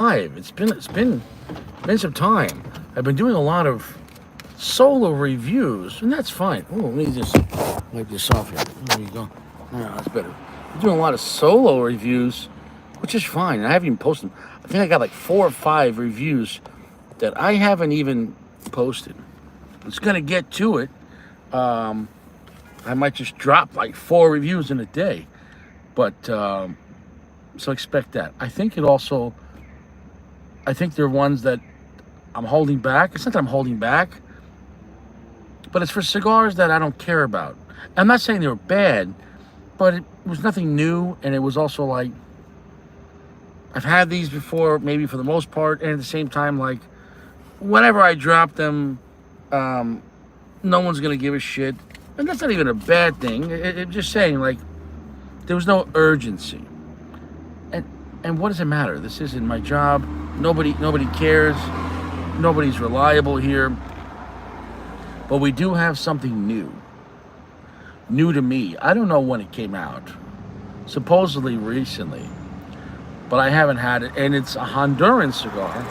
live. It's been some time. I've been doing a lot of solo reviews, and that's fine. Oh, let me just wipe this off here. There you go. Yeah, that's better. I'm doing a lot of solo reviews, which is fine. I haven't even posted them. I think I got like 4 or 5 reviews that I haven't even posted. It's gonna get to it. Um, I might just drop like 4 reviews in a day, but so expect that. I think they're ones that I'm holding back. It's not that I'm holding back, but it's for cigars that I don't care about. I'm not saying they were bad, but it was nothing new, and it was also like I've had these before, maybe for the most part, and at the same time, like whenever I drop them, um, no one's gonna give a shit, and that's not even a bad thing. I'm just saying, like there was no urgency, and what does it matter? This isn't my job. Nobody cares. Nobody's reliable here, but we do have something new to me. I don't know when it came out, supposedly recently, but I haven't had it, and it's a Honduran cigar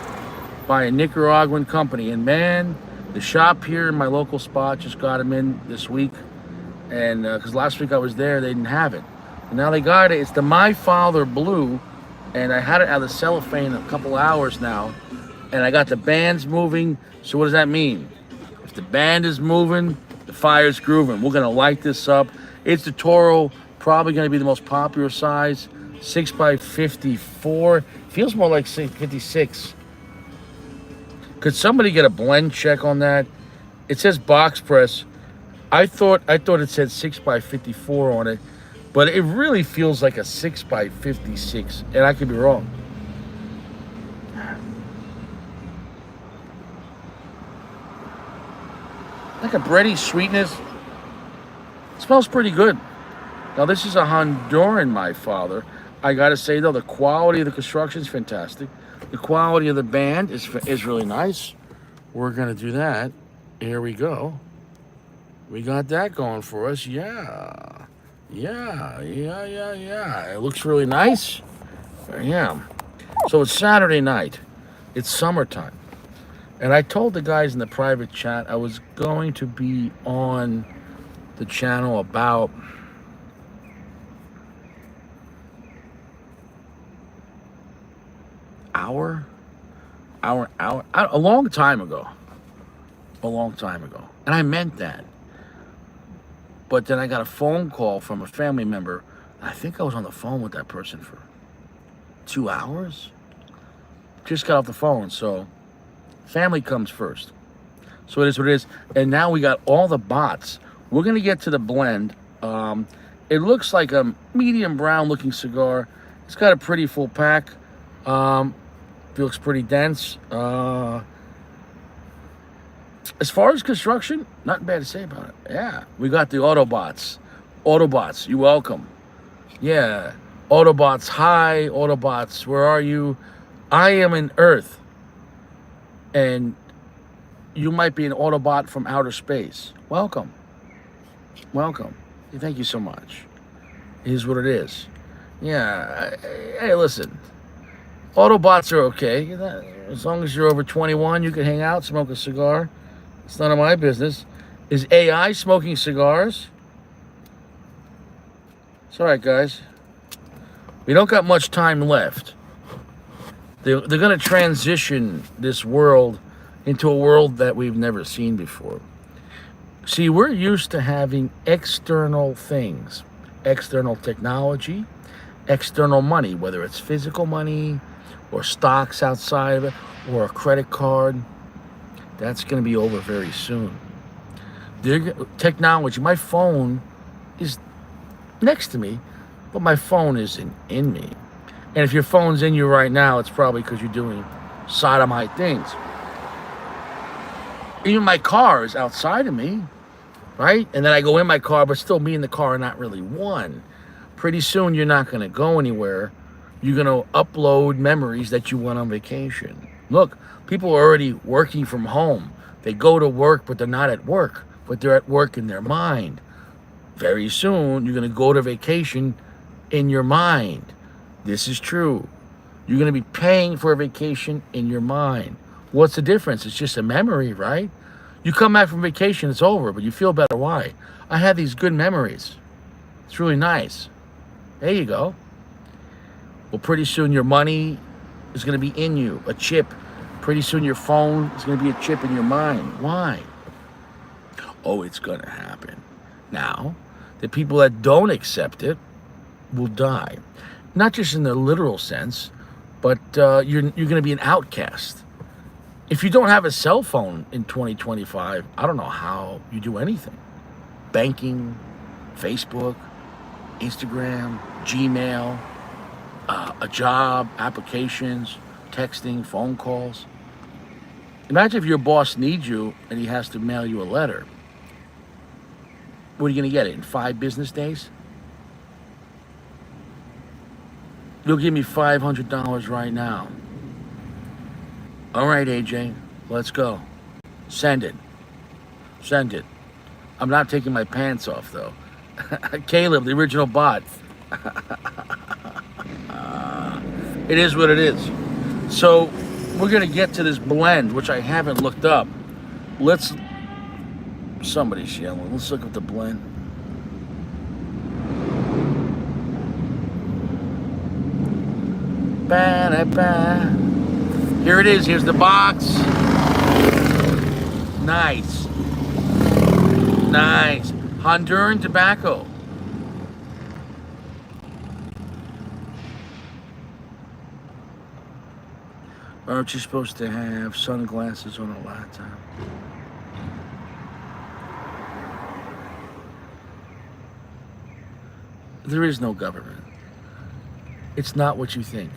by a Nicaraguan company. And man, the shop here in my local spot just got them in this week, and because last week I was there, they didn't have it, and now they got it. It's the My Father Blue, and I had it out of the cellophane a couple hours now, and I got the bands moving. So what does that mean? If the band is moving, the fire's grooving. We're gonna light this up. It's the Toro, probably gonna be the most popular size, 6x54. Feels more like 56. Could somebody get a blend check on that? It says box press. I thought it said 6x54 on it, but it really feels like a 6x56, and I could be wrong. Like a bready sweetness. It smells pretty good. Now this is a Honduran, My Father. I gotta say though, the quality of the construction is fantastic. The quality of the band is really nice. We're gonna do that. Here we go. We got that going for us. Yeah. It looks really nice. Yeah. So it's Saturday night. It's summertime. And I told the guys in the private chat I was going to be on the channel about hour, a long time ago. A long time ago. And I meant that. But then I got a phone call from a family member. I think I was on the phone with that person for 2 hours. Just got off the phone, so family comes first. So it is what it is. And now we got all the bots. We're gonna get to the blend. It looks like a medium brown looking cigar. It's got a pretty full pack. Feels pretty dense. As far as construction, nothing bad to say about it. Yeah, we got the Autobots. Autobots, you welcome. Yeah, Autobots, hi, Autobots, where are you? I am in Earth, and you might be an Autobot from outer space. Welcome. Thank you so much. It is what it is. Yeah, hey, listen. Autobots are okay. As long as you're over 21, you can hang out, smoke a cigar. It's none of my business. Is AI smoking cigars? It's all right, guys. We don't got much time left. They're going to transition this world into a world that we've never seen before. See, we're used to having external things, external technology, external money, whether it's physical money or stocks outside of it or a credit card. That's going to be over very soon. Technology, my phone is next to me, but my phone isn't in me. And if your phone's in you right now, it's probably because you're doing sodomite things. Even my car is outside of me, right? And then I go in my car, but still me and the car are not really one. Pretty soon you're not going to go anywhere. You're going to upload memories that you went on vacation. Look, people are already working from home. They go to work, but they're not at work, but they're at work in their mind. Very soon, you're going to go to vacation in your mind. This is true. You're going to be paying for a vacation in your mind. What's the difference? It's just a memory, right? You come back from vacation, it's over, but you feel better. Why? I had these good memories. It's really nice. There you go. Well, pretty soon your money is going to be in you, a chip. Pretty soon your phone is going to be a chip in your mind. Why? Oh, it's going to happen. Now, the people that don't accept it will die. Not just in the literal sense, but you're going to be an outcast. If you don't have a cell phone in 2025, I don't know how you do anything. Banking, Facebook, Instagram, Gmail, a job, applications, texting, phone calls. Imagine if your boss needs you and he has to mail you a letter. What are you going to get it in 5 business days? You'll give me $500 right now. All right, AJ, let's go. Send it. Send it. I'm not taking my pants off, though. Caleb, the original bot. It is what it is. So we're going to get to this blend, which I haven't looked up. Somebody's yelling. Let's look at the blend. Ba-da-ba. Here it is. Here's the box. Nice. Nice. Honduran tobacco. Aren't you supposed to have sunglasses on a laptop? There is no government. It's not what you think.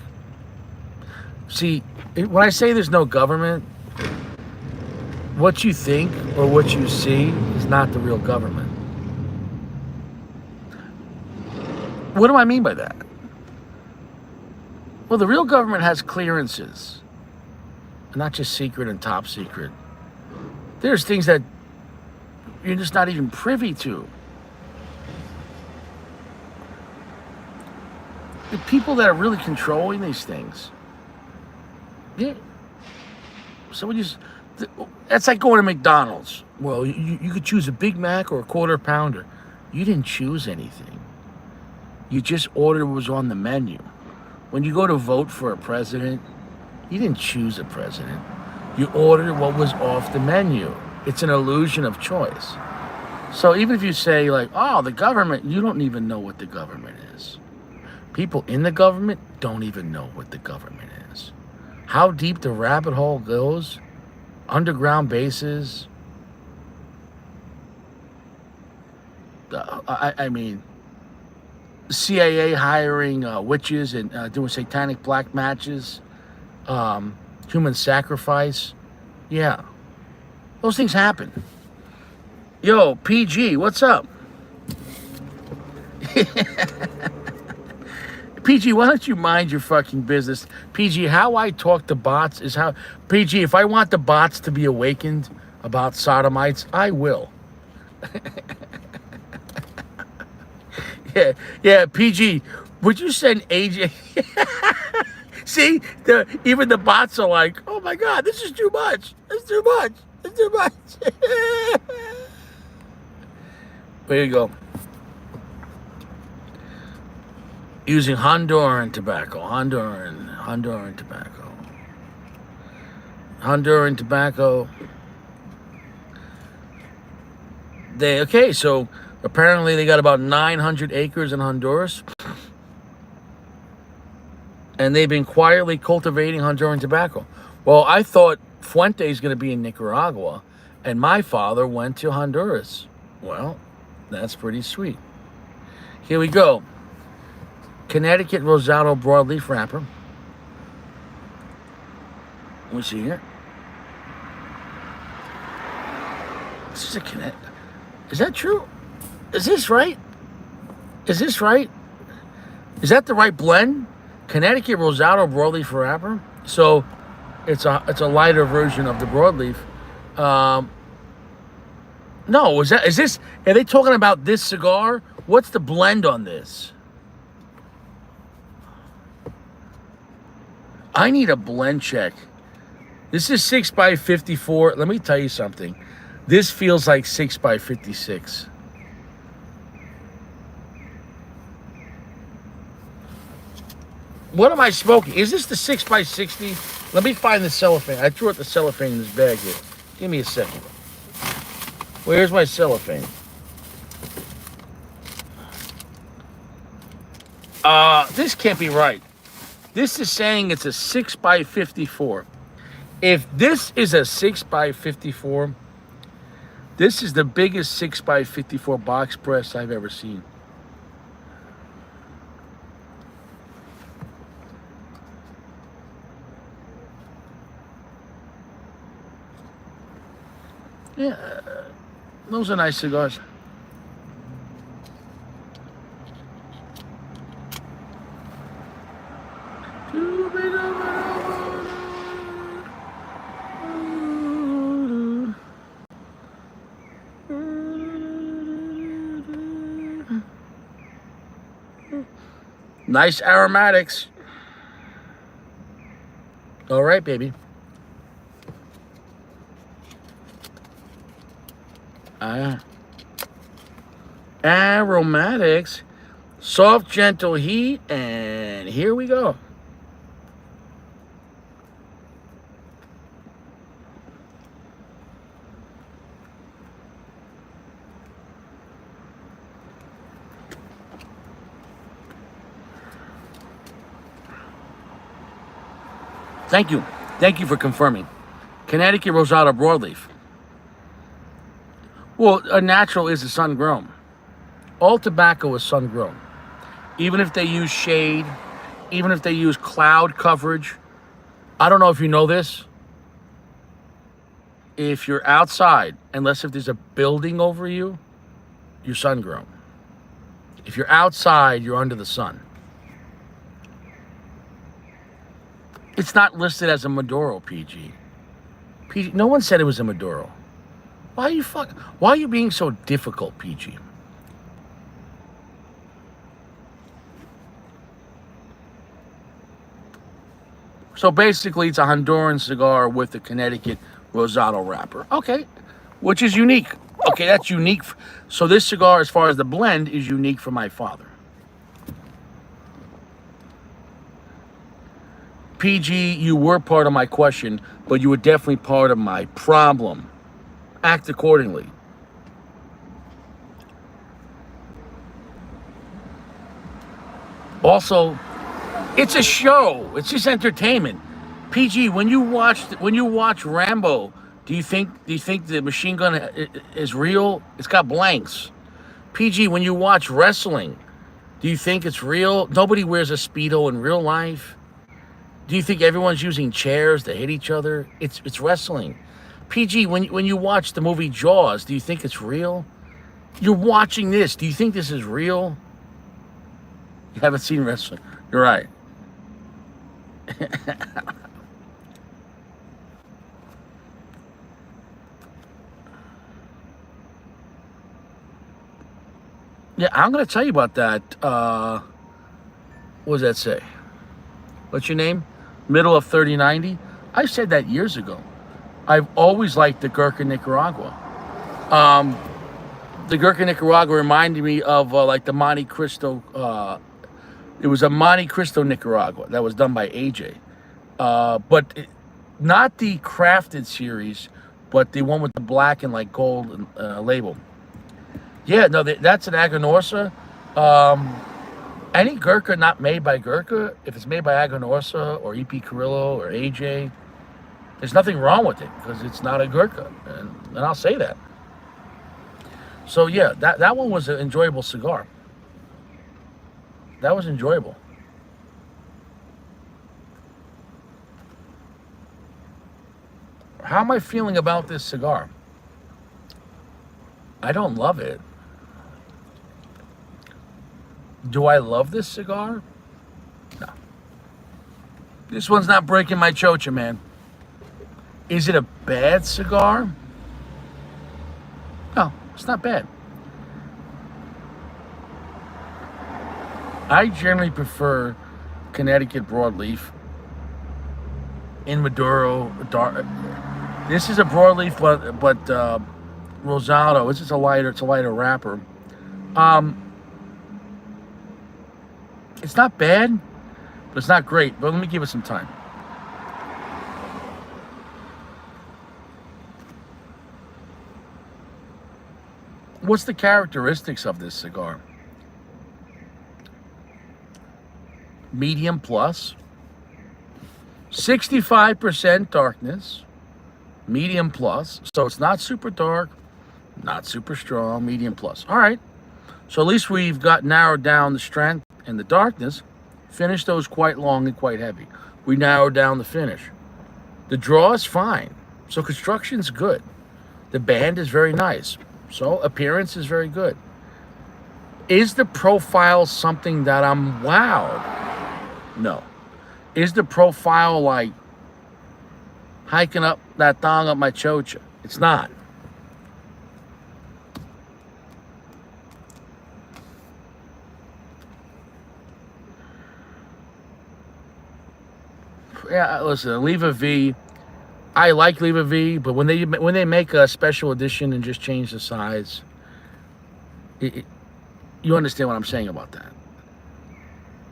See, when I say there's no government, what you think or what you see is not the real government. What do I mean by that? Well, the real government has clearances, not just secret and top secret. There's things that you're just not even privy to. The people that are really controlling these things, yeah. So that's like going to McDonald's. Well, you could choose a Big Mac or a quarter pounder. You didn't choose anything. You just ordered what was on the menu. When you go to vote for a president, you didn't choose a president. You ordered what was off the menu. It's an illusion of choice. So even if you say like, oh, the government, you don't even know what the government is. People in the government don't even know what the government is. How deep the rabbit hole goes, underground bases. I mean, CIA hiring witches and doing satanic black matches, human sacrifice. Yeah, those things happen. Yo, PG, what's up? PG, why don't you mind your fucking business? PG, how I talk to bots is how... PG, if I want the bots to be awakened about sodomites, I will. Yeah, PG, would you send AJ... See, even the bots are like, oh my God, this is too much. It's too much. It's too much. There you go. Using Honduran tobacco. Honduran tobacco. Honduran tobacco. Okay, so apparently they got about 900 acres in Honduras. And they've been quietly cultivating Honduran tobacco. Well, I thought Fuente is going to be in Nicaragua, and my father went to Honduras. Well, that's pretty sweet. Here we go. Connecticut Rosado broadleaf wrapper. Let me see here. This is a Connecticut. Is that true? Is this right? Is this right? Is that the right blend? Connecticut Rosado broadleaf wrapper. So it's a lighter version of the broadleaf. No, is this? Are they talking about this cigar? What's the blend on this? I need a blend check. This is 6x54. Let me tell you something. This feels like 6x56. What am I smoking? Is this the 6x60? Let me find the cellophane. I threw out the cellophane in this bag here. Give me a second. Where's my cellophane? This can't be right. This is saying it's a 6x54. If this is a 6x54, this is the biggest 6x54 box press I've ever seen. Yeah, those are nice cigars. Nice aromatics. All right, baby. Aromatics, soft, gentle heat, and here we go. Thank you. Thank you for confirming. Connecticut Rosado Broadleaf. Well, a natural is a sun-grown. All tobacco is sun-grown. Even if they use shade, even if they use cloud coverage. I don't know if you know this. If you're outside, unless if there's a building over you, you're sun-grown. If you're outside, you're under the sun. It's not listed as a Maduro, PG. PG, no one said it was a Maduro. Why are you being so difficult, PG? So basically, it's a Honduran cigar with a Connecticut Rosado wrapper. Okay, which is unique. Okay, that's unique. So this cigar, as far as the blend, is unique for my father. PG, you were part of my question, but you were definitely part of my problem. Act accordingly. Also, it's a show. It's just entertainment. PG, when you watch Rambo, do you think the machine gun is real? It's got blanks. PG, when you watch wrestling, do you think it's real? Nobody wears a Speedo in real life. Do you think everyone's using chairs to hit each other? It's wrestling. PG, when you watch the movie Jaws, do you think it's real? You're watching this. Do you think this is real? You haven't seen wrestling. You're right. Yeah, I'm going to tell you about that. What does that say? What's your name? Middle of 3090? I said that years ago. I've always liked the Gurkha Nicaragua. The Gurkha Nicaragua reminded me of like the Monte Cristo. It was a Monte Cristo Nicaragua that was done by AJ. Not the crafted series, but the one with the black and like gold label. Yeah, no, that's an Aganorsa. Any Gurkha not made by Gurkha, if it's made by Aganorsa or EP Carrillo or AJ, there's nothing wrong with it because it's not a Gurkha, and I'll say that. So yeah, that one was an enjoyable cigar. That was enjoyable. How am I feeling about this cigar? I don't love it. Do I love this cigar? No. This one's not breaking my chocha, man. Is it a bad cigar? No, it's not bad. I generally prefer Connecticut Broadleaf in Maduro. Dark. This is a broadleaf, but Rosado. This is a lighter. It's a lighter wrapper. Um, it's not bad, but it's not great. But let me give it some time. What's the characteristics of this cigar? Medium plus, 65% darkness, medium plus. So it's not super dark, not super strong, medium plus. All right. So at least we've got narrowed down the strength and the darkness. Finished those quite long and quite heavy. We narrowed down the finish. The draw is fine. So construction's good. The band is very nice. So appearance is very good. Is the profile something that I'm wowed? No. Is the profile like hiking up that thong up my chocha? It's not. Yeah, listen, Leva V. I like Leva V, but when they make a special edition and just change the size, you understand what I'm saying about that.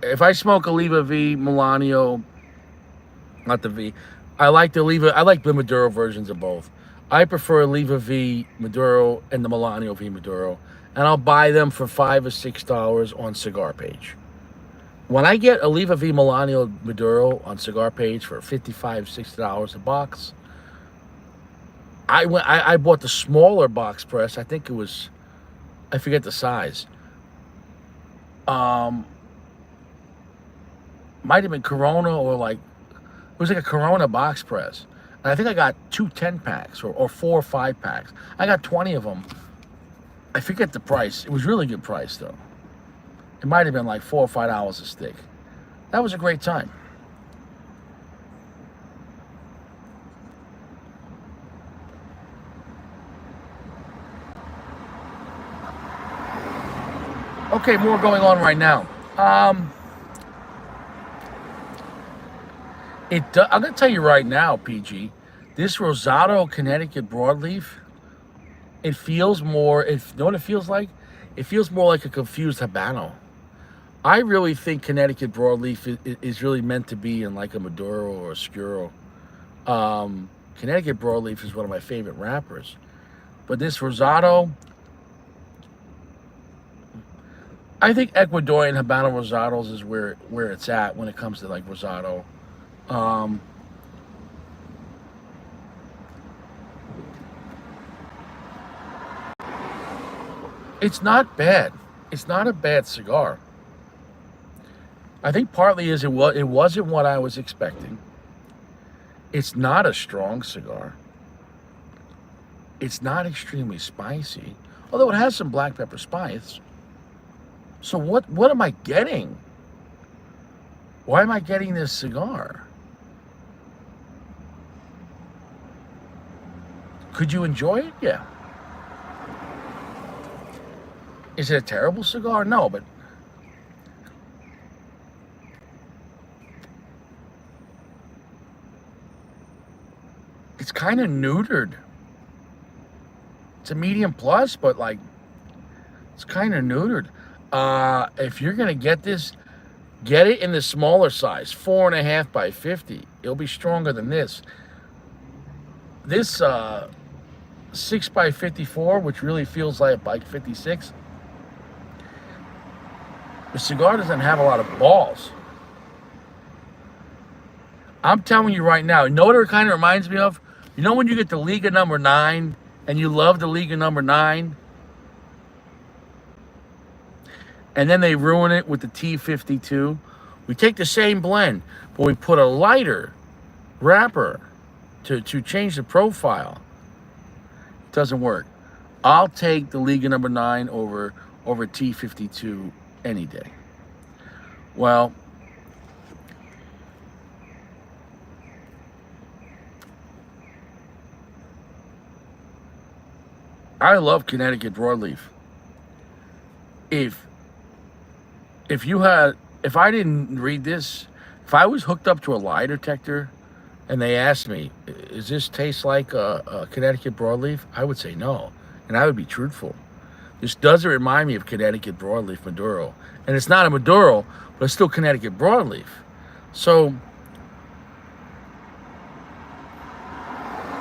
If I smoke a Leva V Melanio, not the V, I like the Maduro versions of both. I prefer Leva V Maduro and the Melanio V Maduro, and I'll buy them for $5 or $6 on Cigar Page. When I get a Leva V Melanio Maduro on Cigar Page for $55, $60 a box, I bought the smaller box press. I think it was, I forget the size. Might have been Corona, or like, it was like a Corona box press. And I think I got 2 10-packs or 4 or 5 packs. I got 20 of them. I forget the price. It was really good price though. It might have been like $4 or $5 a stick. That was a great time. Okay, more going on right now. I'm gonna tell you right now, PG, this Rosado Connecticut broadleaf, it feels more. You know what it feels like? It feels more like a confused Habano. I really think Connecticut broadleaf is really meant to be in like a Maduro or a Scuro. Connecticut broadleaf is one of my favorite wrappers, but this Rosado, I think Ecuadorian Habano Rosados is where it's at when it comes to like Rosado. Um, it's not bad. It's not a bad cigar. I think partly is it wasn't what I was expecting. It's not a strong cigar. It's not extremely spicy, although it has some black pepper spice. So what am I getting? Why am I getting this cigar? Could you enjoy it? Yeah. Is it a terrible cigar? No, but it's kind of neutered. It's a medium plus, but like it's kind of neutered. If you're gonna get this, get it in the smaller size, 4.5 by 50. It'll be stronger than this. This 6 by 54, which really feels like 56. The cigar doesn't have a lot of balls. I'm telling you right now. You know what it kind of reminds me of? You know when you get the Liga number 9 and you love the Liga number 9, and then they ruin it with the T52. We take the same blend, but we put a lighter wrapper to change the profile. It doesn't work. I'll take the Liga number 9 over T52 any day. Well, I love Connecticut broadleaf. If if I didn't read this, if I was hooked up to a lie detector and they asked me, "Does this taste like a Connecticut broadleaf?" I would say no, and I would be truthful. This doesn't remind me of Connecticut broadleaf Maduro, and it's not a Maduro, but it's still Connecticut broadleaf. So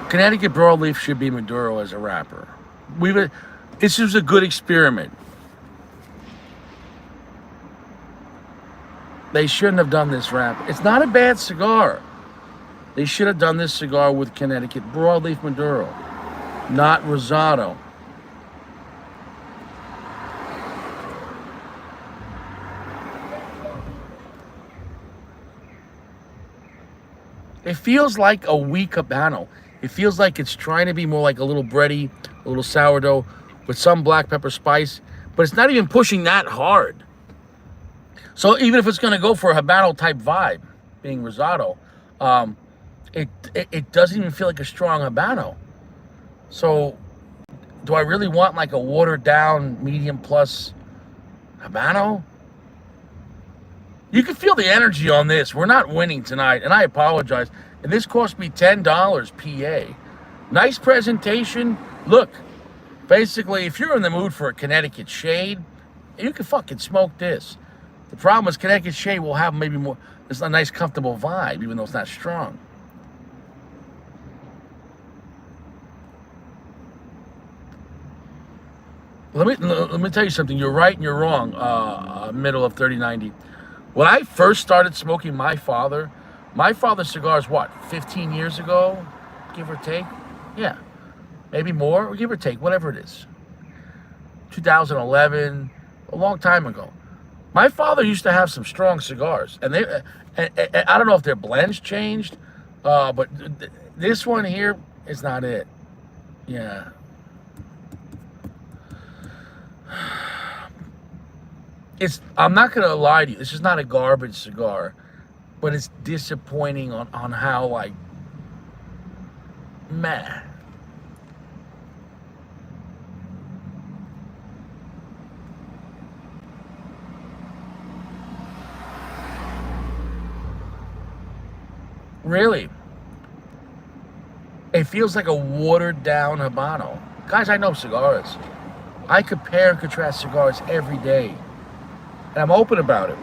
Connecticut broadleaf should be Maduro as a wrapper. This was a good experiment. They shouldn't have done this wrap. It's not a bad cigar. They should have done this cigar with Connecticut broadleaf Maduro, not Rosado. It feels like a weak Habano. It feels like it's trying to be more like a little bready, a little sourdough with some black pepper spice, but it's not even pushing that hard. So even if it's going to go for a Habano type vibe, being Rosado, it doesn't even feel like a strong Habano. So do I really want like a watered down medium plus Habano? You can feel the energy on this. We're not winning tonight, and I apologize. And this cost me $10 PA. Nice presentation. Look, basically, if you're in the mood for a Connecticut shade, you can fucking smoke this. The problem is Connecticut shade will have maybe more, it's a nice comfortable vibe, even though it's not strong. Let me tell you something. You're right and you're wrong. Middle of 3090. When I first started smoking my father's cigars, what, 15 years ago, give or take? Yeah, maybe more, or give or take, whatever it is. 2011, a long time ago. My father used to have some strong cigars, and I don't know if their blends changed, but this one here is not it. Yeah. I'm not gonna lie to you, this is not a garbage cigar, but it's disappointing on how, like, meh. Really, it feels like a watered down Habano. Guys, I know cigars. I compare and contrast cigars every day, and I'm open about it.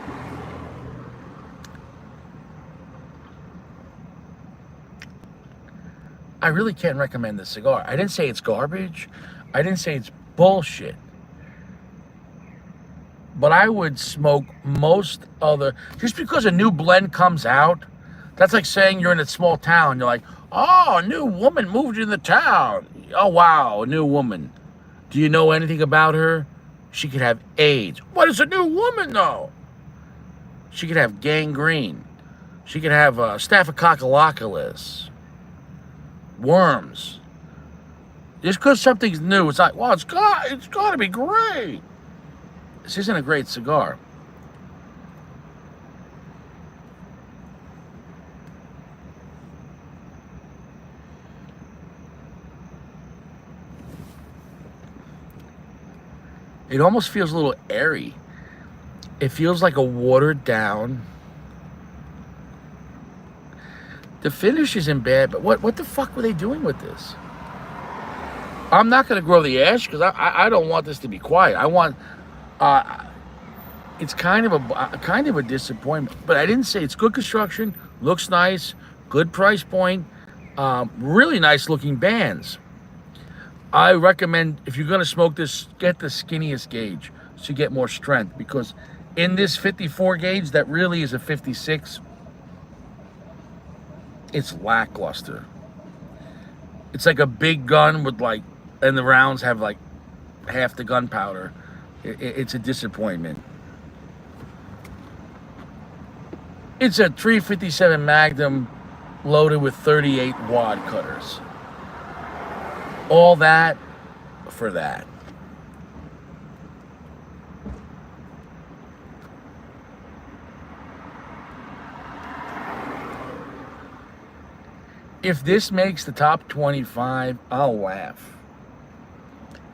I really can't recommend this cigar. I didn't say it's garbage. I didn't say it's bullshit. But I would smoke most other, just because a new blend comes out, that's like saying you're in a small town. You're like, oh, a new woman moved into the town. Oh, wow, a new woman. Do you know anything about her? She could have AIDS. What is a new woman, though? She could have gangrene. She could have Staphylococcus, worms. Just because something's new, it's like, well, it's got to be great. This isn't a great cigar. It almost feels a little airy. It feels like a watered down. The finish isn't bad, but what the fuck were they doing with this? I'm not going to grow the ash because I don't want this to be quiet. I want, it's kind of a disappointment. But I didn't say it's good construction, looks nice, good price point, really nice looking bands. I recommend, if you're going to smoke this, get the skinniest gauge so you get more strength, because in this 54 gauge that really is a 56, it's lackluster. It's like a big gun with, like, and the rounds have like half the gunpowder. It's a disappointment. It's a 357 Magnum loaded with 38 wad cutters. All that for that. If this makes the top 25, I'll laugh.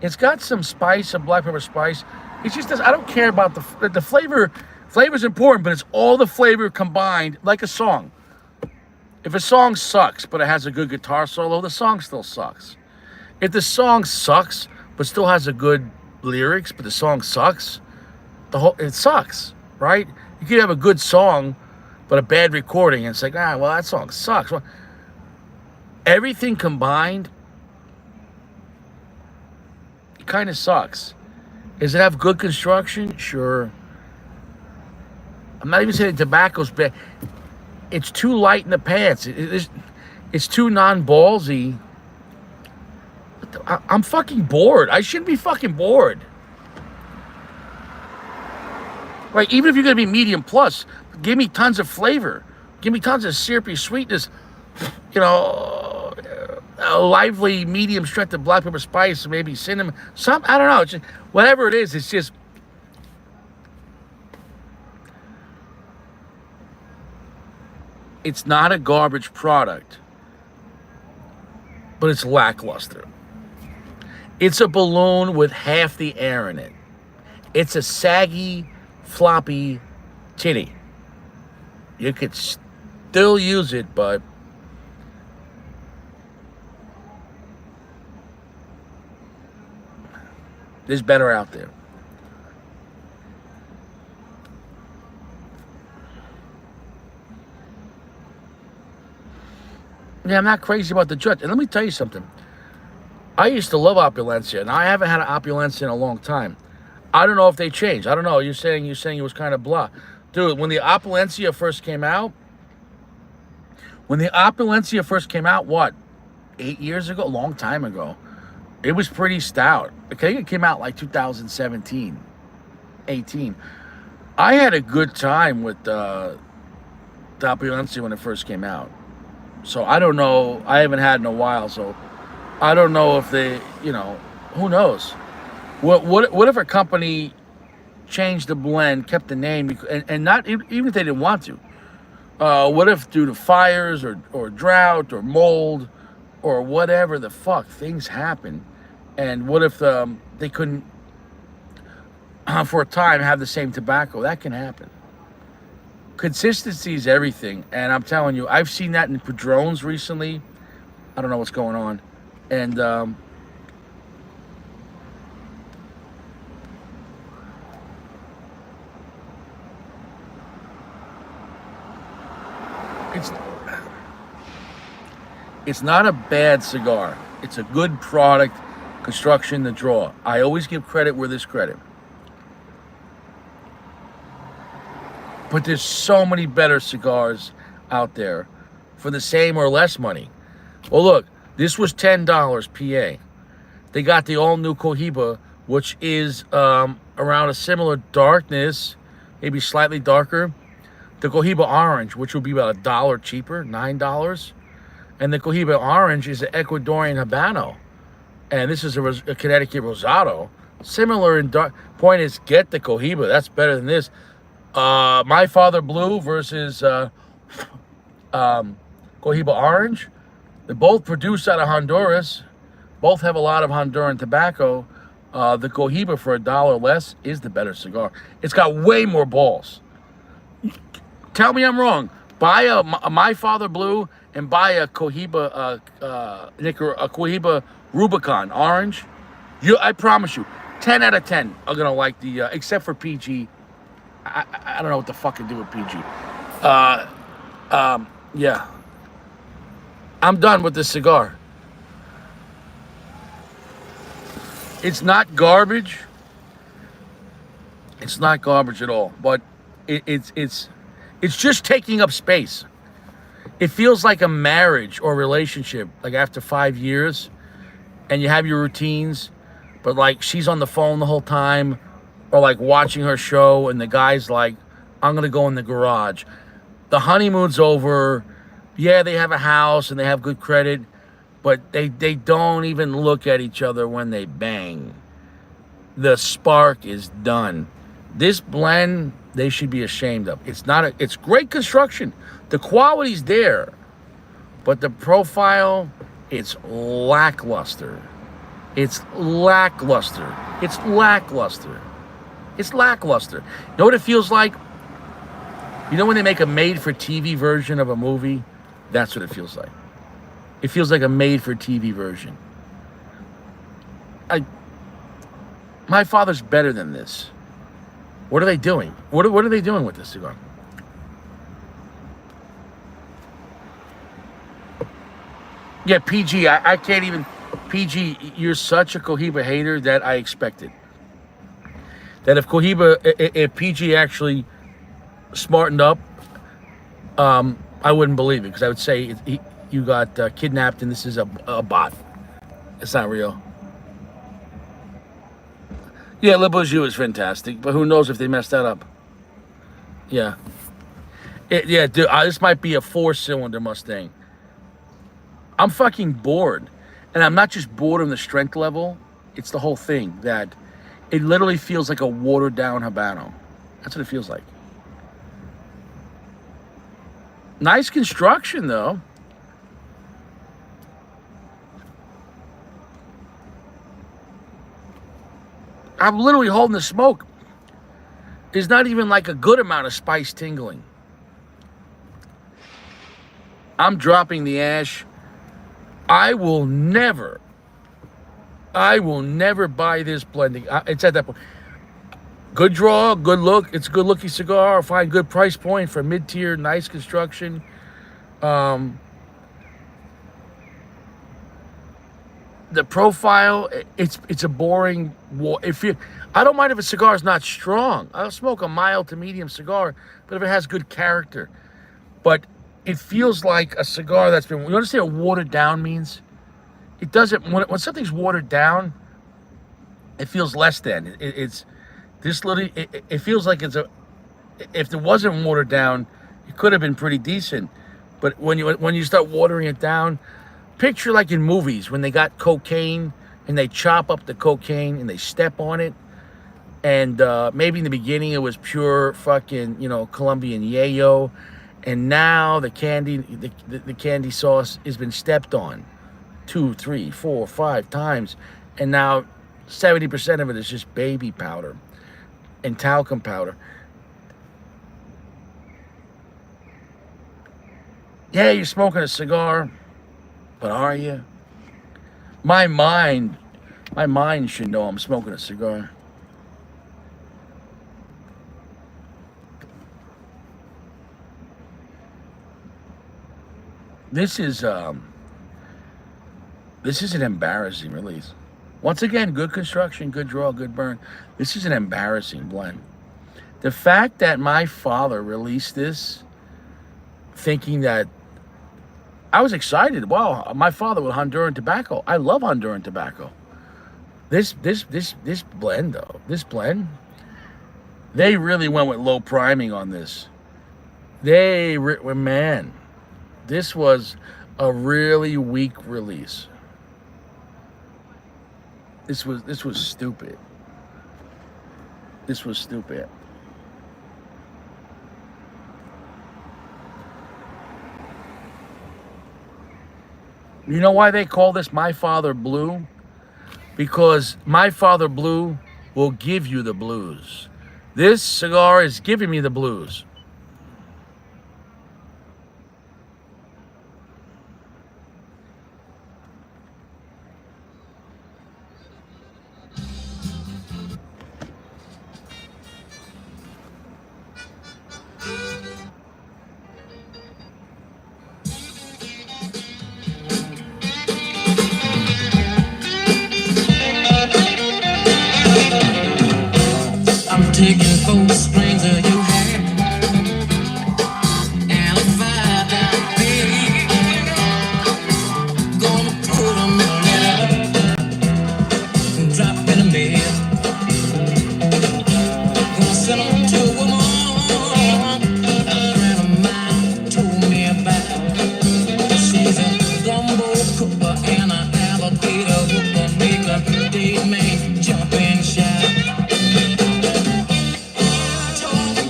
It's got some spice, some black pepper spice. It's just this, I don't care about the flavor. Flavor's important, but it's all the flavor combined, like a song. If a song sucks but it has a good guitar solo, the song still sucks. If the song sucks but still has a good lyrics, but the song sucks, it sucks, right? You could have a good song but a bad recording, and it's like, well, that song sucks. Well, everything combined kind of sucks. Does it have good construction? Sure. I'm not even saying tobacco's bad. It's too light in the pants. It's too non-ballsy. I'm fucking bored. I shouldn't be fucking bored. Right, even if you're going to be medium plus, give me tons of flavor. Give me tons of syrupy sweetness. You know, a lively medium strength of black pepper spice, maybe cinnamon. I don't know. Just, whatever it is, it's just... It's not a garbage product, but it's lackluster. It's a balloon with half the air in it. It's a saggy, floppy titty. You could still use it, but there's better out there. Yeah, I'm not crazy about the Judge. And let me tell you something. I used to love Opulencia, and I haven't had an Opulencia in a long time. I don't know if they changed. I don't know. You're saying it was kind of blah. Dude, when the Opulencia first came out, what? 8 years ago? A long time ago. It was pretty stout. Okay, it came out like 2017, 18. I had a good time with the Opulencia when it first came out. So I don't know. I haven't had in a while, so I don't know if they, who knows? What if a company changed the blend, kept the name, and not even if they didn't want to? What if due to fires or drought or mold or whatever the fuck things happen, and what if they couldn't for a time have the same tobacco? That can happen. Consistency is everything, and I'm telling you, I've seen that in Padrones recently. I don't know what's going on, and it's not a bad cigar. It's a good product, construction, the draw. I always give credit where there's credit. But there's so many better cigars out there for the same or less money. Well, look, this was $10 PA. They got the all-new Cohiba, which is around a similar darkness, maybe slightly darker. The Cohiba Orange, which will be about $1 cheaper, $9. And the Cohiba Orange is an Ecuadorian Habano. And this is a Connecticut Rosado. Similar in dark. Point is, get the Cohiba. That's better than this. My Father Blue versus Cohiba Orange. They're both produced out of Honduras. Both have a lot of Honduran tobacco. The Cohiba for $1 less is the better cigar. It's got way more balls. Tell me I'm wrong. Buy a My Father Blue and buy a Cohiba, a Cohiba Rubicon Orange. I promise you, 10 out of 10 are gonna like the, except for PG. I don't know what the fuck to do with PG. Yeah. I'm done with this cigar. It's not garbage. It's not garbage at all. But it's just taking up space. It feels like a marriage or relationship. Like after 5 years, and you have your routines, but like she's on the phone the whole time, or like watching her show, and the guy's like, I'm gonna go in the garage. The honeymoon's over. Yeah, they have a house and they have good credit, but they don't even look at each other when they bang. The spark is done. This blend, they should be ashamed of. It's great construction. The quality's there, but the profile, it's lackluster. It's lackluster. It's lackluster. It's lackluster. You know what it feels like? You know when they make a made-for-TV version of a movie? That's what it feels like. It feels like a made-for-TV version. I, my father's better than this. What are they doing? What are they doing with this cigar? Yeah, PG. I can't even. PG, you're such a Cohiba hater that I expected. That if Cohiba, if PG actually smartened up, I wouldn't believe it because I would say you got kidnapped and this is a bot. It's not real. Yeah, Le Bourgeois is fantastic, but who knows if they messed that up? Yeah, yeah, dude. This might be a 4-cylinder Mustang. I'm fucking bored, and I'm not just bored on the strength level. It's the whole thing that it literally feels like a watered down Habano. That's what it feels like. Nice construction, though. I'm literally holding the smoke. There's not even like a good amount of spice tingling. I'm dropping the ash. I will never buy this blending. It's at that point. Good draw, good look. It's a good looking cigar. I find good price point for mid-tier, nice construction. The profile, it's a boring. I don't mind if a cigar is not strong. I'll smoke a mild to medium cigar, but if it has good character. But it feels like a cigar that's been. You understand what watered down means? It doesn't. When something's watered down, it feels less than. It's this little. It feels like it's a. If it wasn't watered down, it could have been pretty decent. But when you start watering it down, picture like in movies when they got cocaine and they chop up the cocaine and they step on it, and maybe in the beginning it was pure fucking Colombian yayo. And now the candy sauce has been stepped on 2, 3, 4, 5 times. And now 70% of it is just baby powder and talcum powder. Yeah, you're smoking a cigar, but are you? My mind should know I'm smoking a cigar. This is an embarrassing release. Once again, good construction, good draw, good burn. This is an embarrassing blend. The fact that my father released this, thinking that I was excited. Wow, my father with Honduran tobacco. I love Honduran tobacco. This blend though, they really went with low priming on this. Man. This was a really weak release. This was stupid. This was stupid. You know why they call this My Father Blue? Because My Father Blue will give you the blues. This cigar is giving me the blues. I'm taking 4 strings of your hair and a 5 down pay. Gonna put 'em in a letter and drop in the mail. Gonna send 'em to a woman a friend of mine told me about. She's a gumbo cooker and an alligator hooker, make a dead man jump and shout. Talk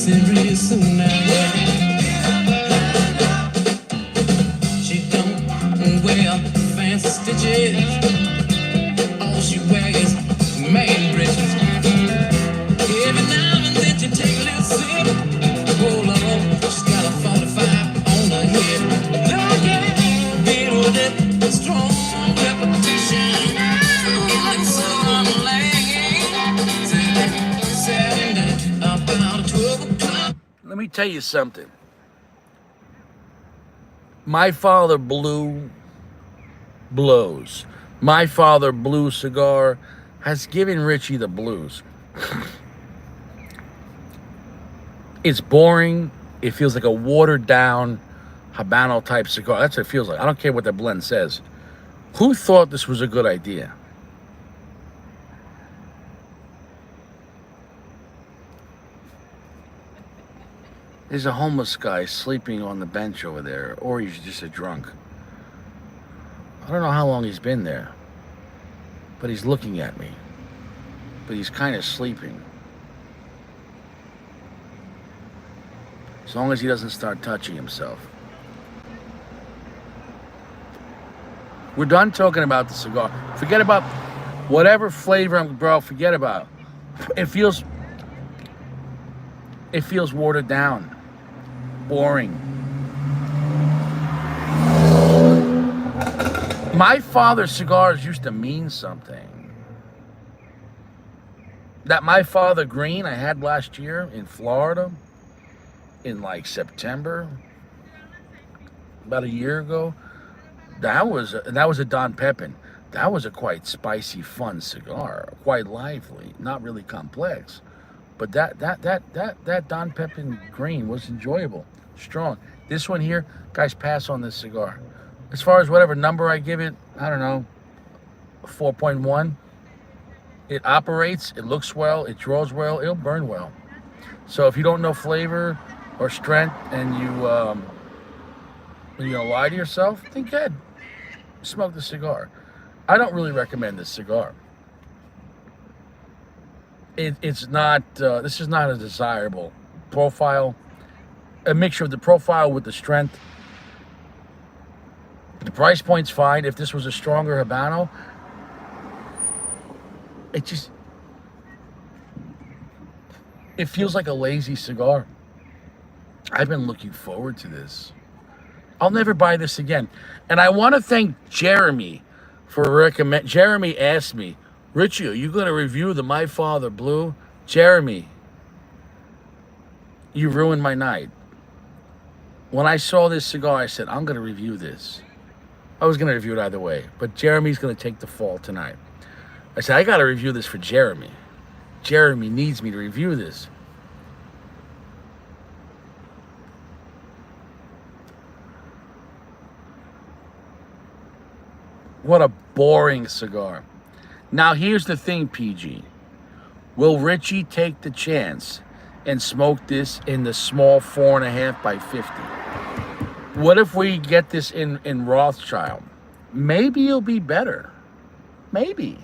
serious soon now. She don't wear fancy stitches. All she wears is man britches. Every now and then she take a little sip. Oh Lord, she's got a 45 on her hip. Lord, yeah, build it with strong repetition. Like some lagging. Saturday, about 12 o'clock. Let me tell you something. My father blows. My father blue cigar has given Richie the blues. It's boring. It feels like a watered down Habano type cigar. That's what it feels like. I don't care what the blend says. Who thought this was a good idea? There's a homeless guy sleeping on the bench over there, or he's just a drunk. I don't know how long he's been there, but he's looking at me. But he's kind of sleeping. As long as he doesn't start touching himself. We're done talking about the cigar. Forget about whatever flavor bro, forget about it. It feels watered down. Boring. My father's cigars used to mean something. That My Father Green I had last year in Florida in like September, about a year ago. That was a Don Pepin. That was a quite spicy, fun cigar, quite lively, not really complex. But that Don Pepin Green was enjoyable, strong. This one here, guys, pass on this cigar. As far as whatever number I give it, I don't know, 4.1. It operates, it looks well, it draws well, it'll burn well. So if you don't know flavor or strength and you lie to yourself, think ahead. Smoke the cigar. I don't really recommend this cigar. It's not, this is not a desirable profile. A mixture of the profile with the strength. The price point's fine. If this was a stronger Habano, it feels like a lazy cigar. I've been looking forward to this. I'll never buy this again. And I want to thank Jeremy for Jeremy asked me, Richie, are you going to review the My Father Blue? Jeremy, you ruined my night. When I saw this cigar, I said, I'm going to review this. I was going to review it either way, but Jeremy's going to take the fall tonight. I said, I got to review this for Jeremy. Jeremy needs me to review this. What a boring cigar. Now, here's the thing, PG. Will Richie take the chance and smoke this in the small 4.5 by 50? What if we get this in Rothschild? Maybe it'll be better. Maybe.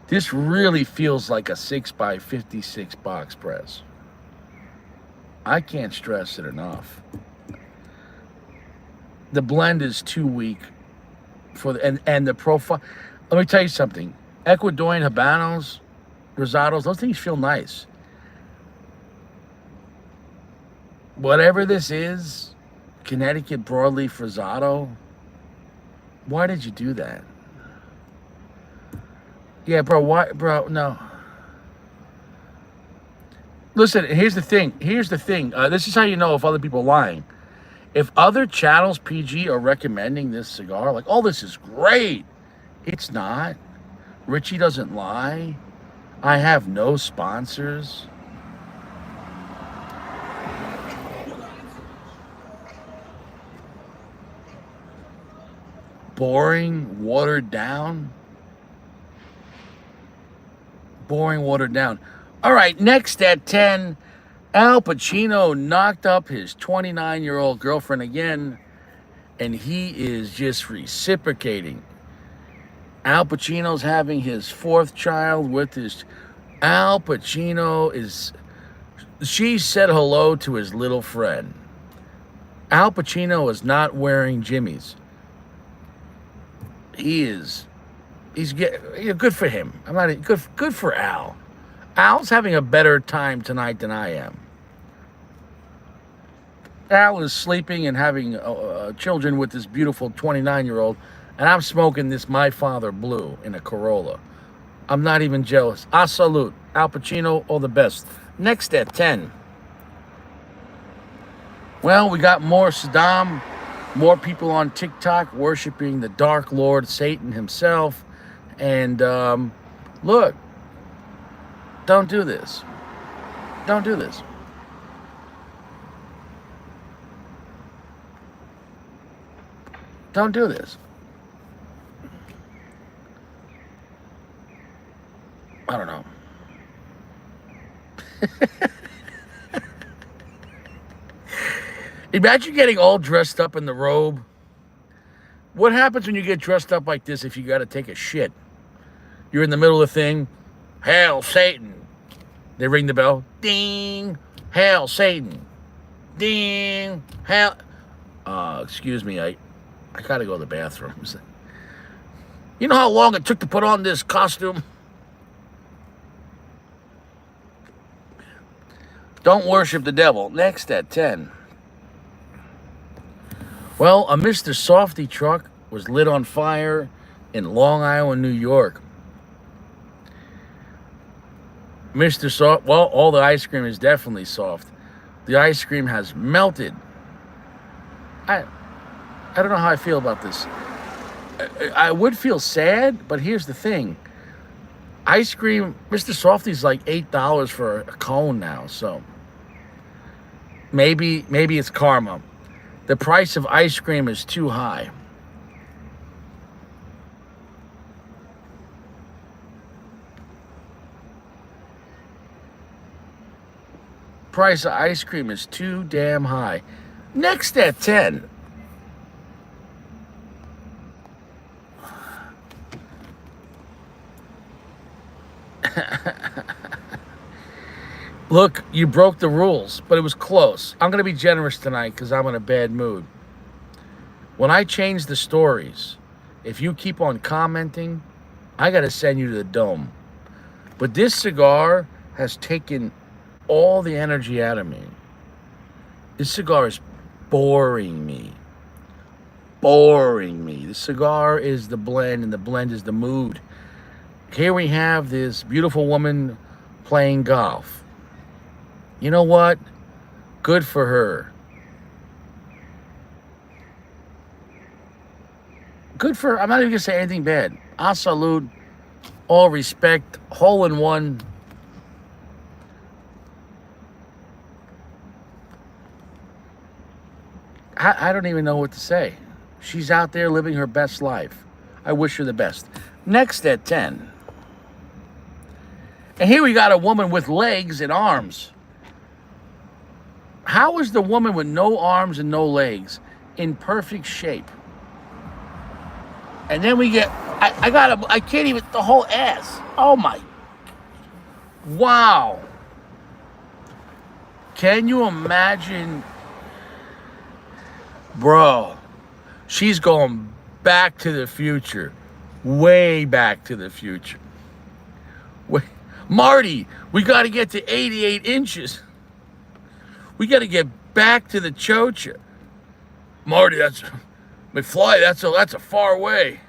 This really feels like a 6 by 56 box press. I can't stress it enough. The blend is too weak for and the profile. Let me tell you something. Ecuadorian Habanos, Rosados, those things feel nice. Whatever this is, Connecticut Broadleaf Rosado, why did you do that? Yeah, bro, why, bro, no. Listen, here's the thing. This is how you know if other people are lying. If other channels, PG, are recommending this cigar, like, oh, this is great. It's not. Richie doesn't lie. I have no sponsors. Boring, watered down. All right, next at 10, Al Pacino knocked up his 29-year-old girlfriend again, and he is just reciprocating. Al Pacino's having his fourth child with his Al Pacino is. She said hello to his little friend. Al Pacino is not wearing jimmies. He is. He's good for him. I'm not good. Good for Al. Al's having a better time tonight than I am. Al is sleeping and having children with this beautiful 29-year-old, and I'm smoking this My Father Blue in a Corolla. I'm not even jealous. I salute Al Pacino. All the best. Next at 10. Well, we got more Saddam, more people on TikTok worshiping the Dark Lord Satan himself. And look, don't do this. Don't do this. Don't do this. I don't know. Imagine getting all dressed up in the robe. What happens when you get dressed up like this if you got to take a shit? You're in the middle of the thing. Hail Satan. They ring the bell. Ding. Hail Satan. Ding. Hail. Excuse me. I got to go to the bathroom. You know how long it took to put on this costume? Don't worship the devil. Next at 10. Well, a Mr. Softy truck was lit on fire in Long Island, New York. Mr. Soft, well, all the ice cream is definitely soft. The ice cream has melted. I don't know how I feel about this. I would feel sad, but here's the thing. Ice cream, Mr. Softy's like $8 for a cone now, so maybe it's karma. The price of ice cream is too high. Price of ice cream is too damn high. Next at 10. Look, you broke the rules, but it was close. I'm going to be generous tonight because I'm in a bad mood. When I change the stories, if you keep on commenting, I got to send you to the dome. But this cigar has taken all the energy out of me. This cigar is boring me. Boring me. The cigar is the blend, and the blend is the mood. Here we have this beautiful woman playing golf. You know what? Good for her. Good for her. I'm not even going to say anything bad. I salute, all respect, hole in one. I don't even know what to say. She's out there living her best life. I wish her the best. Next at 10. And here we got a woman with legs and arms. How is the woman with no arms and no legs in perfect shape? And then we get, I can't even, the whole ass. Oh my. Wow. Can you imagine? Bro, she's going back to the future. Way back to the future. Marty, we got to get to 88 inches. We got to get back to the chocha. Marty, that's McFly. That's a far way.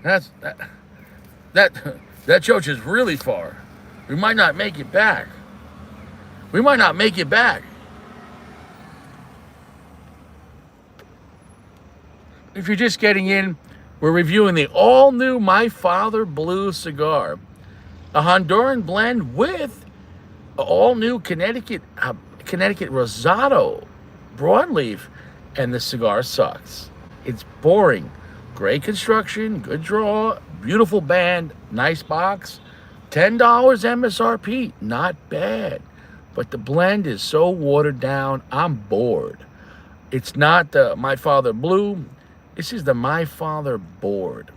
That chocha is really far. We might not make it back. We might not make it back. If you're just getting in, we're reviewing the all-new My Father Blue cigar, a Honduran blend with all-new Connecticut Rosado broadleaf, and the cigar sucks. It's boring. Great construction, good draw, beautiful band, nice box, $10 MSRP, not bad. But the blend is so watered down, I'm bored. It's not the My Father Blue. This is the My Father Board.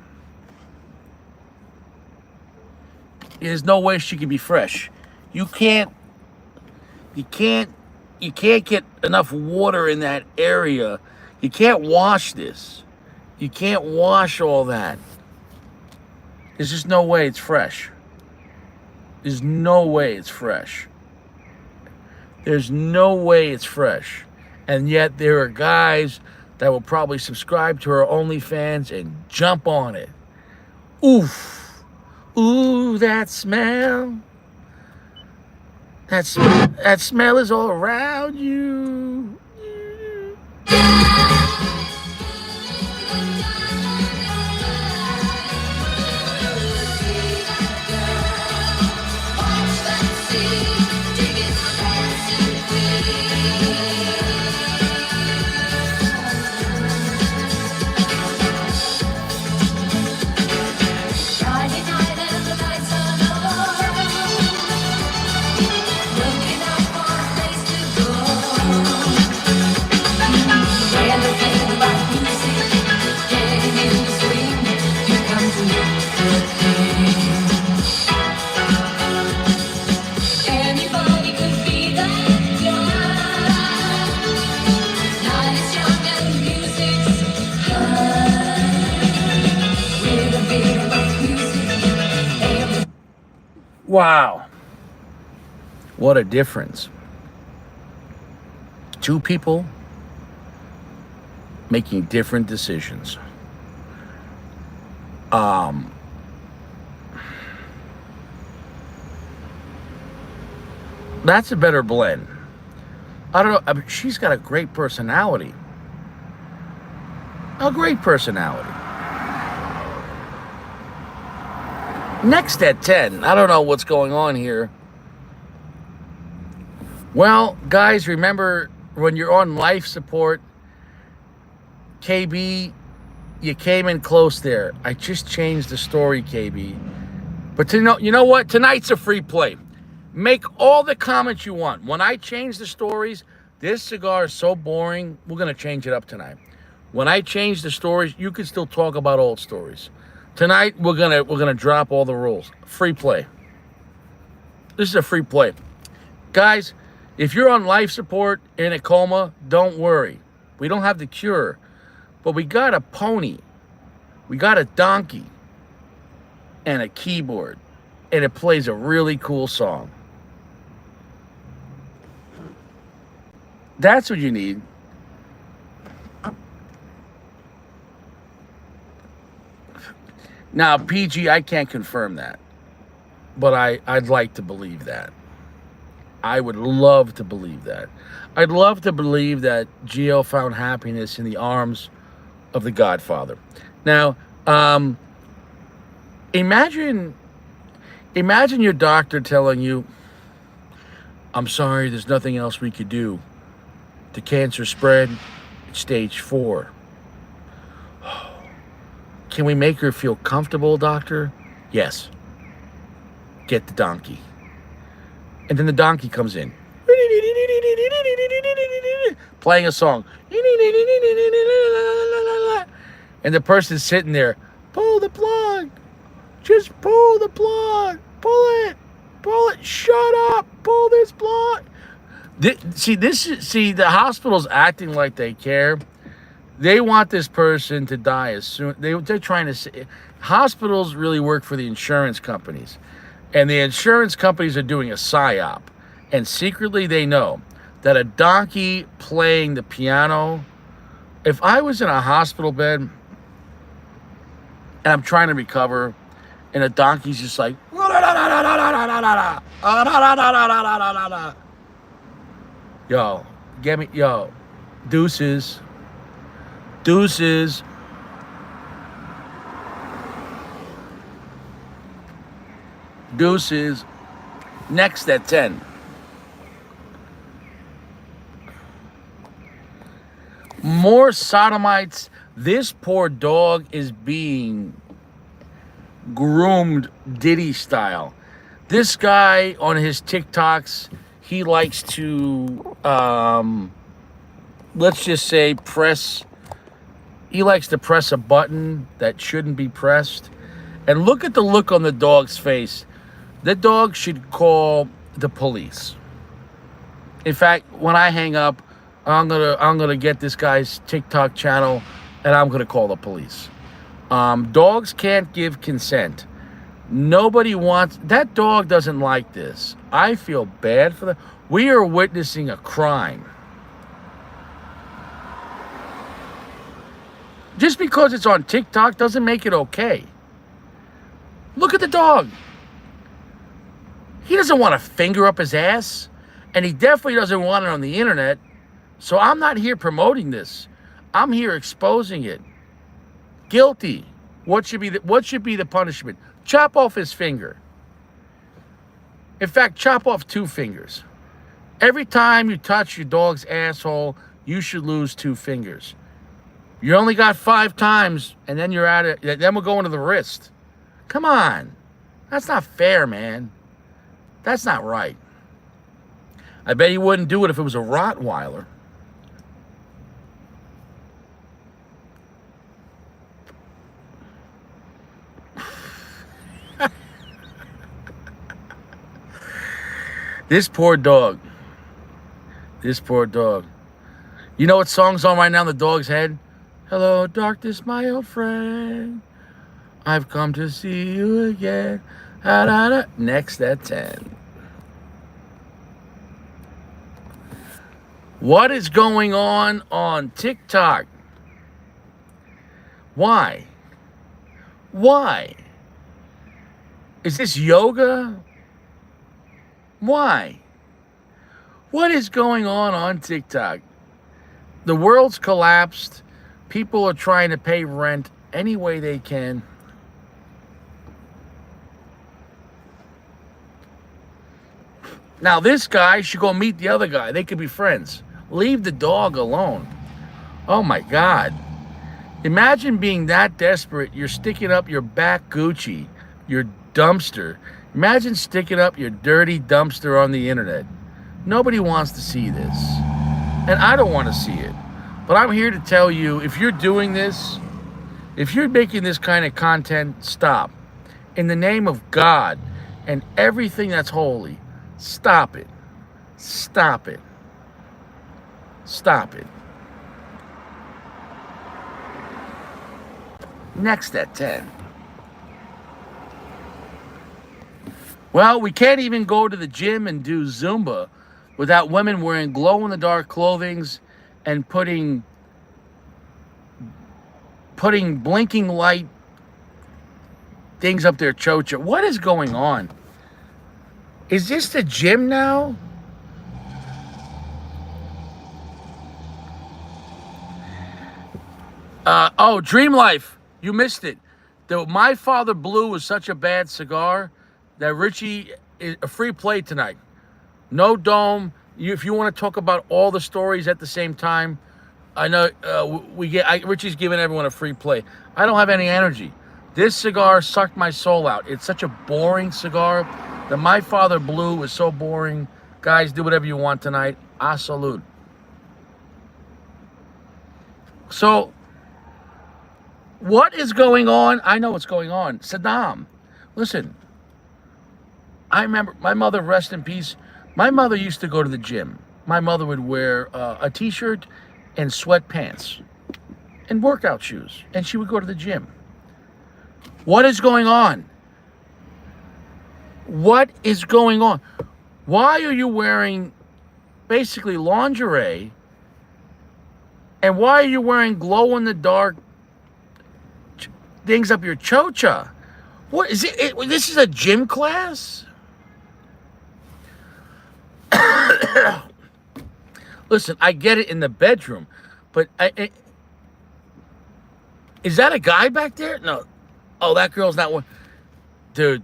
There's no way she can be fresh. You can't get enough water in that area. You can't wash this. You can't wash all that. There's just no way it's fresh. There's no way it's fresh. There's no way it's fresh. And yet there are guys that will probably subscribe to her OnlyFans and jump on it. Oof. Ooh, that smell. That smell is all around you. Anybody could be that guy. Night is young and music's high. With a beat of music, Wow. What a difference. Two people making different decisions. That's a better blend. I don't know. I mean, she's got a great personality. A great personality. Next at 10. I don't know what's going on here. Well, guys, remember when you're on life support, KB, you came in close there. I just changed the story, KB. But you know what? Tonight's a free play. Make all the comments you want. When I change the stories, this cigar is so boring, we're going to change it up tonight. When I change the stories, you can still talk about old stories. Tonight, we're gonna drop all the rules. Free play. This is a free play. Guys, if you're on life support in a coma, don't worry. We don't have the cure. But we got a pony. We got a donkey. And a keyboard. And it plays a really cool song. That's what you need. Now, PG, I can't confirm that. But I'd like to believe that. I would love to believe that. I'd love to believe that Gio found happiness in the arms of the Godfather. Now, imagine your doctor telling you, I'm sorry, there's nothing else we could do. The cancer spread at stage 4. Can we make her feel comfortable, doctor? Yes. Get the donkey. And then the donkey comes in. Playing a song. And the person's sitting there. Pull the plug. Just pull the plug. Pull it. Pull it. Shut up. Pull this plug. See, the hospital's acting like they care. They want this person to die as soon. They're trying to say, hospitals really work for the insurance companies. And the insurance companies are doing a psyop. And secretly they know that a donkey playing the piano, if I was in a hospital bed and I'm trying to recover and a donkey's just like, yo, get me, yo, deuces. Deuces. Deuces. Next at 10. More sodomites. This poor dog is being groomed Diddy style. This guy on his TikToks, he likes to, let's just say, he likes to press a button that shouldn't be pressed. And look at the look on the dog's face. The dog should call the police. In fact, when I hang up, I'm gonna get this guy's TikTok channel, and I'm gonna call the police. Dogs can't give consent. Nobody wants that. Dog doesn't like this. I feel bad for them. We are witnessing a crime. Just because it's on TikTok doesn't make it okay. Look at the dog. He doesn't want a finger up his ass, and he definitely doesn't want it on the internet. So I'm not here promoting this. I'm here exposing it. Guilty. What should be the punishment? Chop off his finger. In fact, chop off 2 fingers. Every time you touch your dog's asshole, you should lose 2 fingers. You only got 5 times, and then you're at it. Then we're going to the wrist. Come on. That's not fair, man. That's not right. I bet he wouldn't do it if it was a Rottweiler. This poor dog. This poor dog. You know what song's on right now in the dog's head? Hello, darkness, my old friend. I've come to see you again. Da-da-da. Next at 10. What is going on TikTok? Why? Why? Is this yoga? Why? What is going on TikTok? The world's collapsed. People are trying to pay rent any way they can. Now this guy should go meet the other guy. They could be friends. Leave the dog alone. Oh my God. Imagine being that desperate. You're sticking up your back Gucci, your dumpster. Imagine sticking up your dirty dumpster on the internet. Nobody wants to see this. And I don't want to see it. But I'm here to tell you, if you're doing this, if you're making this kind of content, stop. In the name of God and everything that's holy, stop it. Stop it. Stop it. Next at 10. Well, we can't even go to the gym and do Zumba without women wearing glow-in-the-dark clothings and putting blinking light things up their chocha. What is going on? Is this the gym now? Dream Life. You missed it. The My Father Blue was such a bad cigar that Richie is a free play tonight. No dome. If you want to talk about all the stories at the same time, I know Richie's giving everyone a free play. I don't have any energy. This cigar sucked my soul out. It's such a boring cigar. The My Father Blue was so boring. Guys, do whatever you want tonight. A salute. So, what is going on? I know what's going on. Saddam. Listen, I remember my mother, rest in peace. My mother used to go to the gym. My mother would wear a t-shirt and sweatpants and workout shoes, and she would go to the gym. What is going on? What is going on? Why are you wearing basically lingerie, and why are you wearing glow-in-the-dark things up your chocha? What is it? This is a gym class? Listen, I get it in the bedroom, but is that a guy back there? No. Oh, that girl's not one. Dude,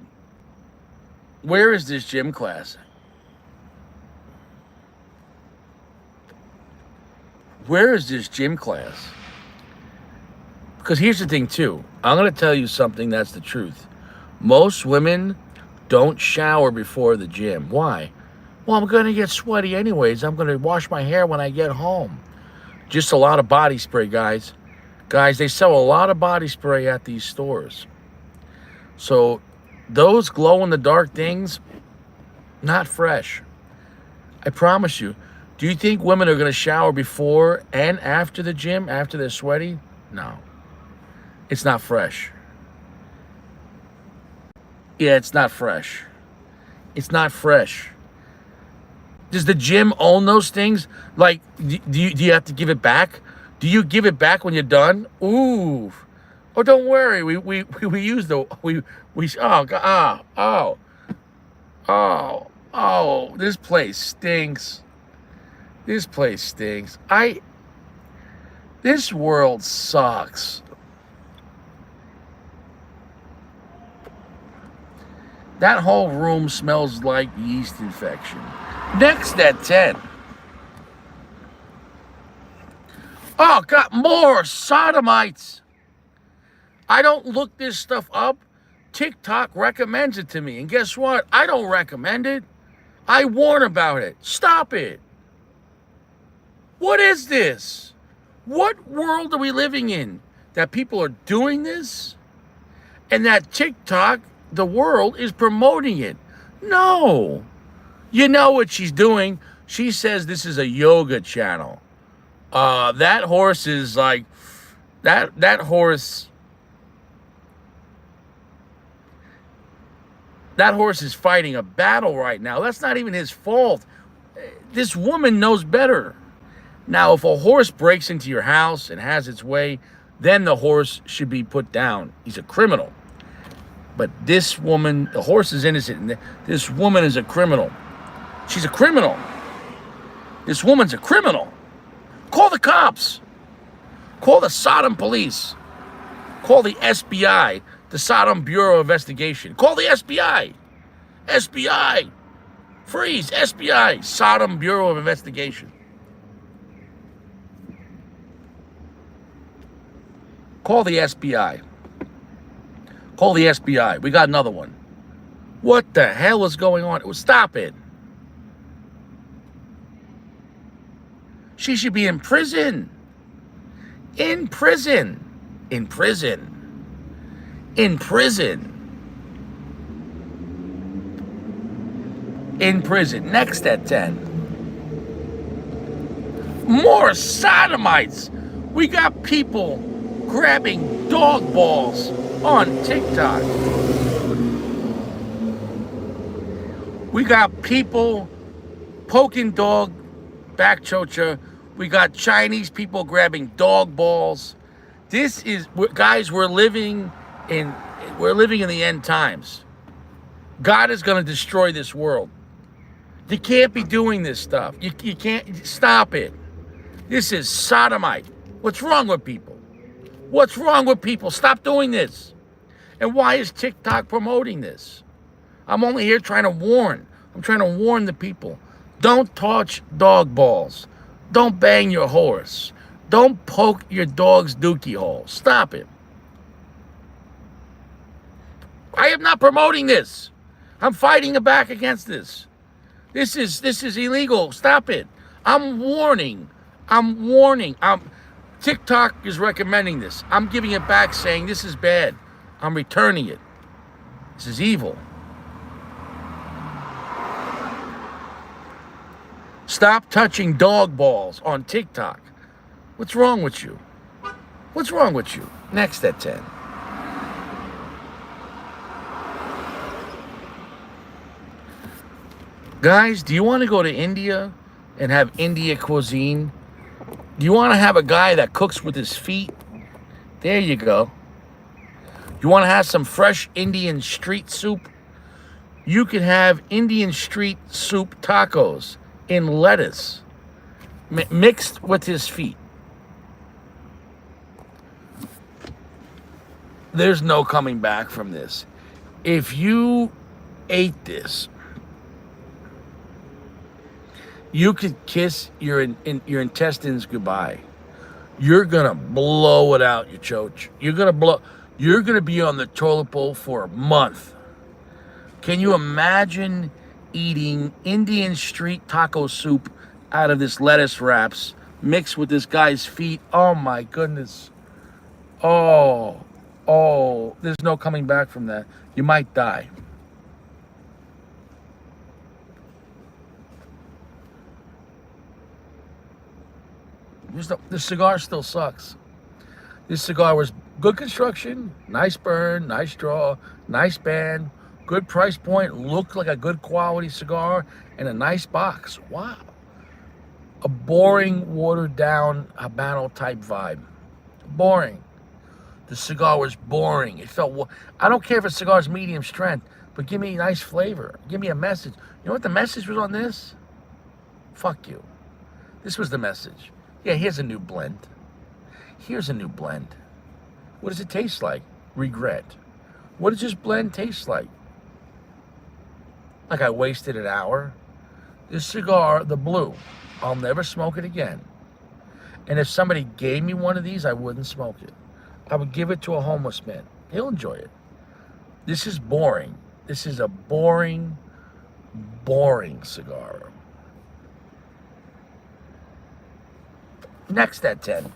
where is this gym class? Where is this gym class? Because here's the thing, too. I'm going to tell you something that's the truth. Most women don't shower before the gym. Why? Well, I'm going to get sweaty anyways. I'm going to wash my hair when I get home. Just a lot of body spray, guys. Guys, they sell a lot of body spray at these stores. So Those glow in the dark things, not fresh. I promise you. Do you think women are going to shower before and after the gym, after they're sweaty? No. It's not fresh. Yeah, it's not fresh. It's not fresh. Does the gym own those things? Like, do you have to give it back? Do you give it back when you're done? Ooh. Oh, don't worry. We use the oh God, oh, this place stinks. This place stinks. This world sucks. That whole room smells like yeast infection. Next at 10. Oh, got more sodomites. I don't look this stuff up. TikTok recommends it to me. And guess what? I don't recommend it. I warn about it. Stop it. What is this? What world are we living in that people are doing this? And that TikTok, the world, is promoting it? No. You know what she's doing? She says this is a yoga channel. That horse is like, that horse is fighting a battle right now. That's not even his fault. This woman knows better. Now, if a horse breaks into your house and has its way, then the horse should be put down. He's a criminal. But this woman, the horse is innocent, and this woman is a criminal. She's a criminal. This woman's a criminal. Call the cops. Call the Sodom police. Call the SBI, the Sodom Bureau of Investigation. Call the SBI. SBI. Freeze. SBI. Sodom Bureau of Investigation. Call the SBI. Call the SBI. We got another one. What the hell is going on? Stop it. She should be in prison. In prison. In prison. In prison. In prison. Next at 10. More sodomites. We got people grabbing dog balls on TikTok. We got people poking dog back chocha. We got Chinese people grabbing dog balls. This is, guys, we're living in the end times. God is going to destroy this world. You can't be doing this stuff. You can't, stop it. This is sodomite. What's wrong with people? What's wrong with people? Stop doing this. And why is TikTok promoting this? I'm only here trying to warn. I'm trying to warn the people. Don't touch dog balls. Don't bang your horse. Don't poke your dog's dookie hole. Stop it. I am not promoting this. I'm fighting back against this. This is illegal. Stop it. I'm warning. TikTok is recommending this. I'm giving it back saying this is bad. I'm returning it. This is evil. Stop touching dog balls on TikTok. What's wrong with you? What's wrong with you? Next at 10. Guys, do you want to go to India and have India cuisine? Do you want to have a guy that cooks with his feet? There you go. You want to have some fresh Indian street soup? You can have Indian street soup tacos in lettuce mixed with his feet. There's no coming back from this. If you ate this, you could kiss your intestines goodbye. You're gonna blow it out your choach. You're gonna be on the toilet bowl for a month. Can you imagine eating Indian street taco soup out of this lettuce wraps mixed with this guy's feet? Oh my goodness. Oh, there's no coming back from that. You might die. The cigar still sucks. This cigar was good construction, nice burn, nice draw, nice band, good price point, looked like a good quality cigar, and a nice box. Wow. A boring, watered down Habano type vibe. Boring. The cigar was boring. It felt, I don't care if a cigar's medium strength, but give me a nice flavor. Give me a message. You know what the message was on this? Fuck you. This was the message. Yeah, here's a new blend. Here's a new blend. What does it taste like? Regret. What does this blend taste like? Like I wasted an hour. This cigar, the blue, I'll never smoke it again. And if somebody gave me one of these, I wouldn't smoke it. I would give it to a homeless man. He'll enjoy it. This is boring. This is a boring, boring cigar. Next at 10.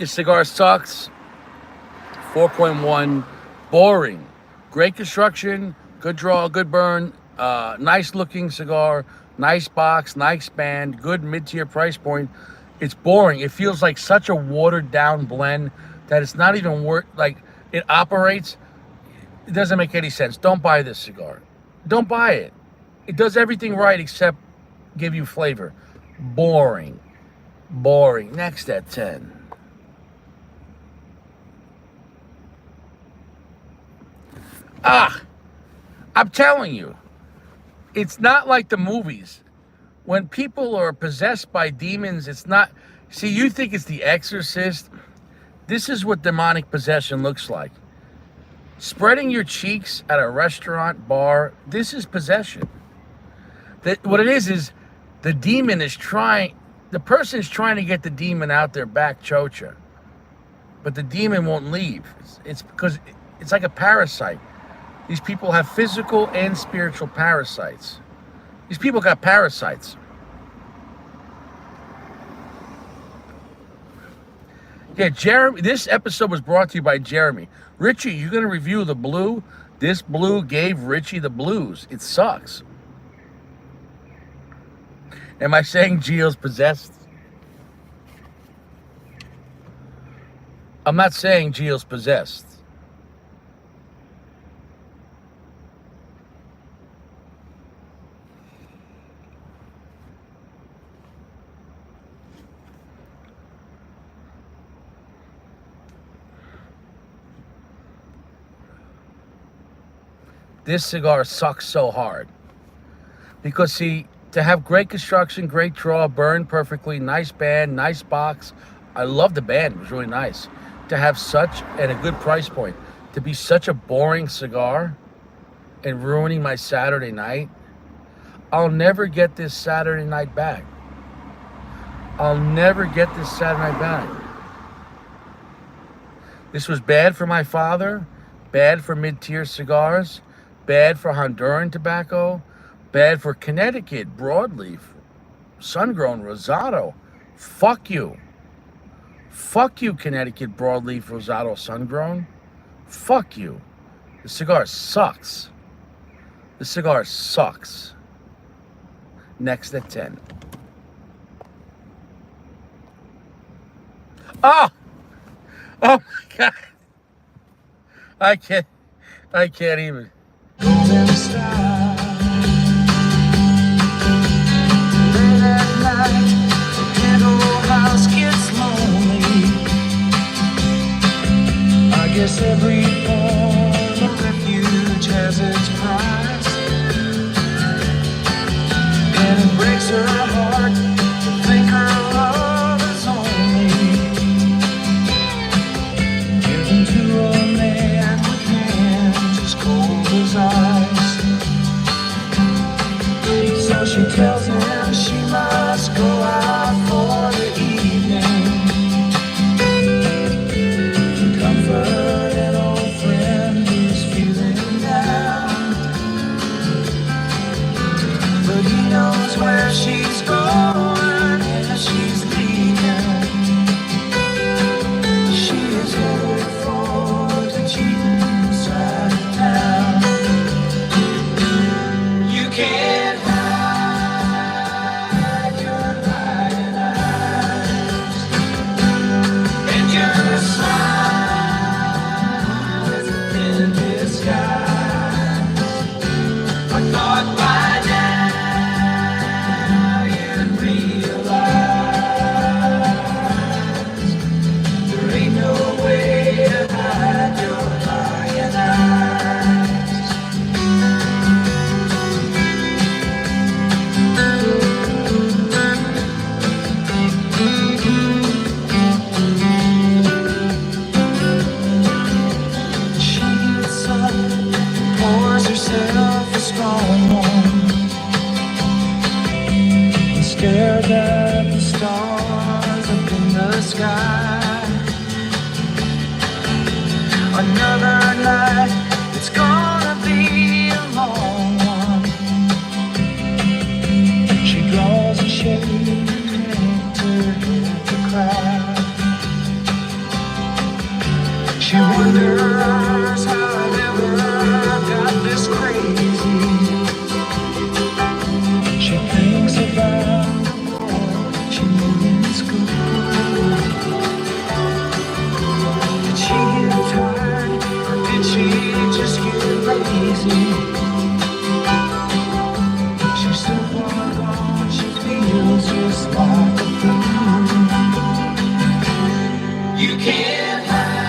This cigar sucks. 4.1, boring. Great construction, good draw, good burn, nice looking cigar, nice box, nice band, good mid-tier price point. It's boring. It feels like such a watered down blend that it's not even worth, like, it operates. It doesn't make any sense. Don't buy this cigar. Don't buy it. It does everything right except give you flavor. Boring. Boring. Next at 10. I'm telling you, it's not like the movies. When people are possessed by demons, it's not. See, you think it's The Exorcist. This is what demonic possession looks like. Spreading your cheeks at a restaurant, bar, this is possession. What it is the demon is trying, the person is trying to get the demon out their back chocha. But the demon won't leave. It's because it's like a parasite. These people have physical and spiritual parasites. These people got parasites. Yeah, Jeremy, this episode was brought to you by Jeremy. Richie, you're going to review the blue? This blue gave Richie the blues. It sucks. Am I saying Gio's possessed? I'm not saying Gio's possessed. This cigar sucks so hard. Because, see, to have great construction, great draw, burn perfectly, nice band, nice box. I love the band. It was really nice. To have such, and a good price point, to be such a boring cigar and ruining my Saturday night, I'll never get this Saturday night back. I'll never get this Saturday night back. This was bad for my father, bad for mid-tier cigars, bad for Honduran tobacco, bad for Connecticut, broadleaf, sun-grown, Rosado. Fuck you. Fuck you, Connecticut broadleaf, Rosado, sun-grown. Fuck you. The cigar sucks. The cigar sucks. Next at 10. Oh! Oh my God. I can't even. Golden star. Late at night, the ghetto house gets lonely. I guess every form of refuge has its price, and it breaks her heart to think her love is only given to a man with hands as cold as ice. So she tells him she must go out for the evening to comfort an old friend who's feeling down. But he knows where she's going and she's leaving. She is headed for the cheap side of town. You can't hide your lying eyes, and your smile is a thin disguise. I thought by now you'd realize there ain't no way to hide your lying eyes. She gets up, pours herself a strong one, and stares at the stars up in the sky. Another night, it's gonna be a long one. She draws a shade to hit the crowd. She wonders how I ever got this crazy. She thinks about the boy she knew in school. Did she get tired or did she just get lazy? She's so far gone, she feels just like a fool. You can't hide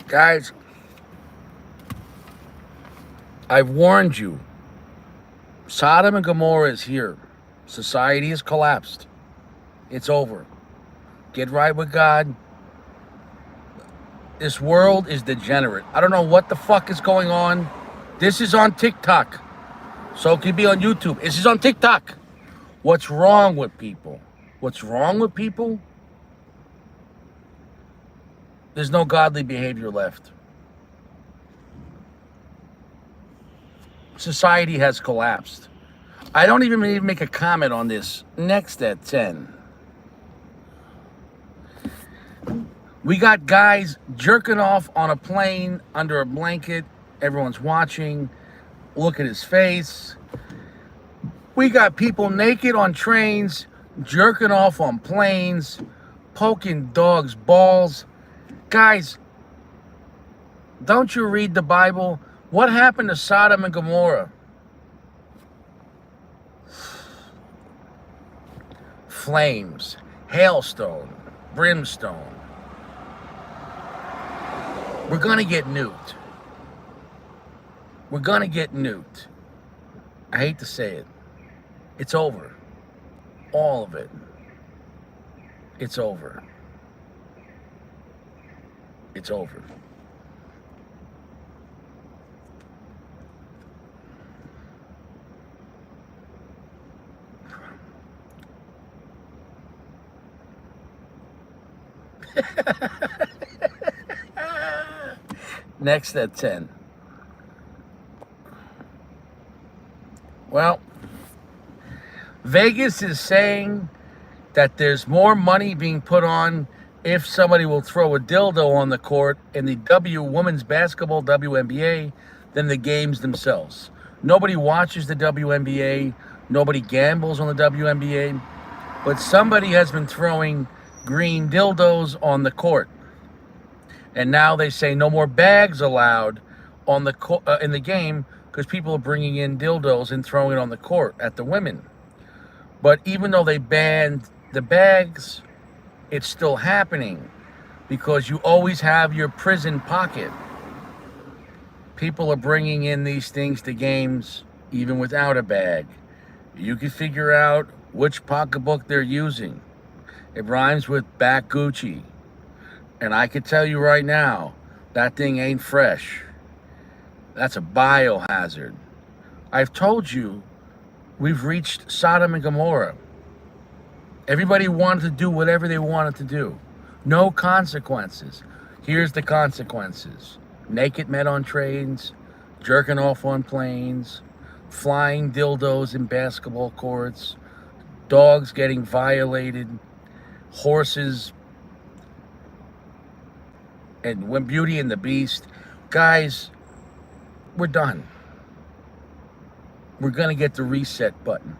Guys, I've warned you. Sodom and Gomorrah is here. Society has collapsed. It's over. Get right with God. This world is degenerate. I don't know what the fuck is going on. This is on TikTok. So it could be on YouTube. This is on TikTok. What's wrong with people? What's wrong with people? There's no godly behavior left. Society has collapsed. I don't even need to make a comment on this. Next at 10. We got guys jerking off on a plane under a blanket. Everyone's watching. Look at his face. We got people naked on trains, jerking off on planes, poking dogs' balls. Guys, don't you read the Bible? What happened to Sodom and Gomorrah? Flames, hailstone, brimstone. We're gonna get nuked. We're gonna get nuked. I hate to say it. It's over. All of it. It's over. It's over. Next at 10. Well, Vegas is saying that there's more money being put on if somebody will throw a dildo on the court in the women's basketball WNBA than the games themselves. Nobody watches the WNBA. Nobody gambles on the WNBA. But somebody has been throwing green dildos on the court. And now they say no more bags allowed on the in the game because people are bringing in dildos and throwing it on the court at the women. But even though they banned the bags, it's still happening because you always have your prison pocket. People are bringing in these things to games even without a bag. You can figure out which pocketbook they're using. It rhymes with back Gucci. And I can tell you right now, that thing ain't fresh. That's a biohazard. I've told you, we've reached Sodom and Gomorrah. Everybody wanted to do whatever they wanted to do. No consequences. Here's the consequences. Naked men on trains, jerking off on planes, flying dildos in basketball courts, dogs getting violated, horses, and when Beauty and the Beast. Guys, we're done. We're gonna get the reset button.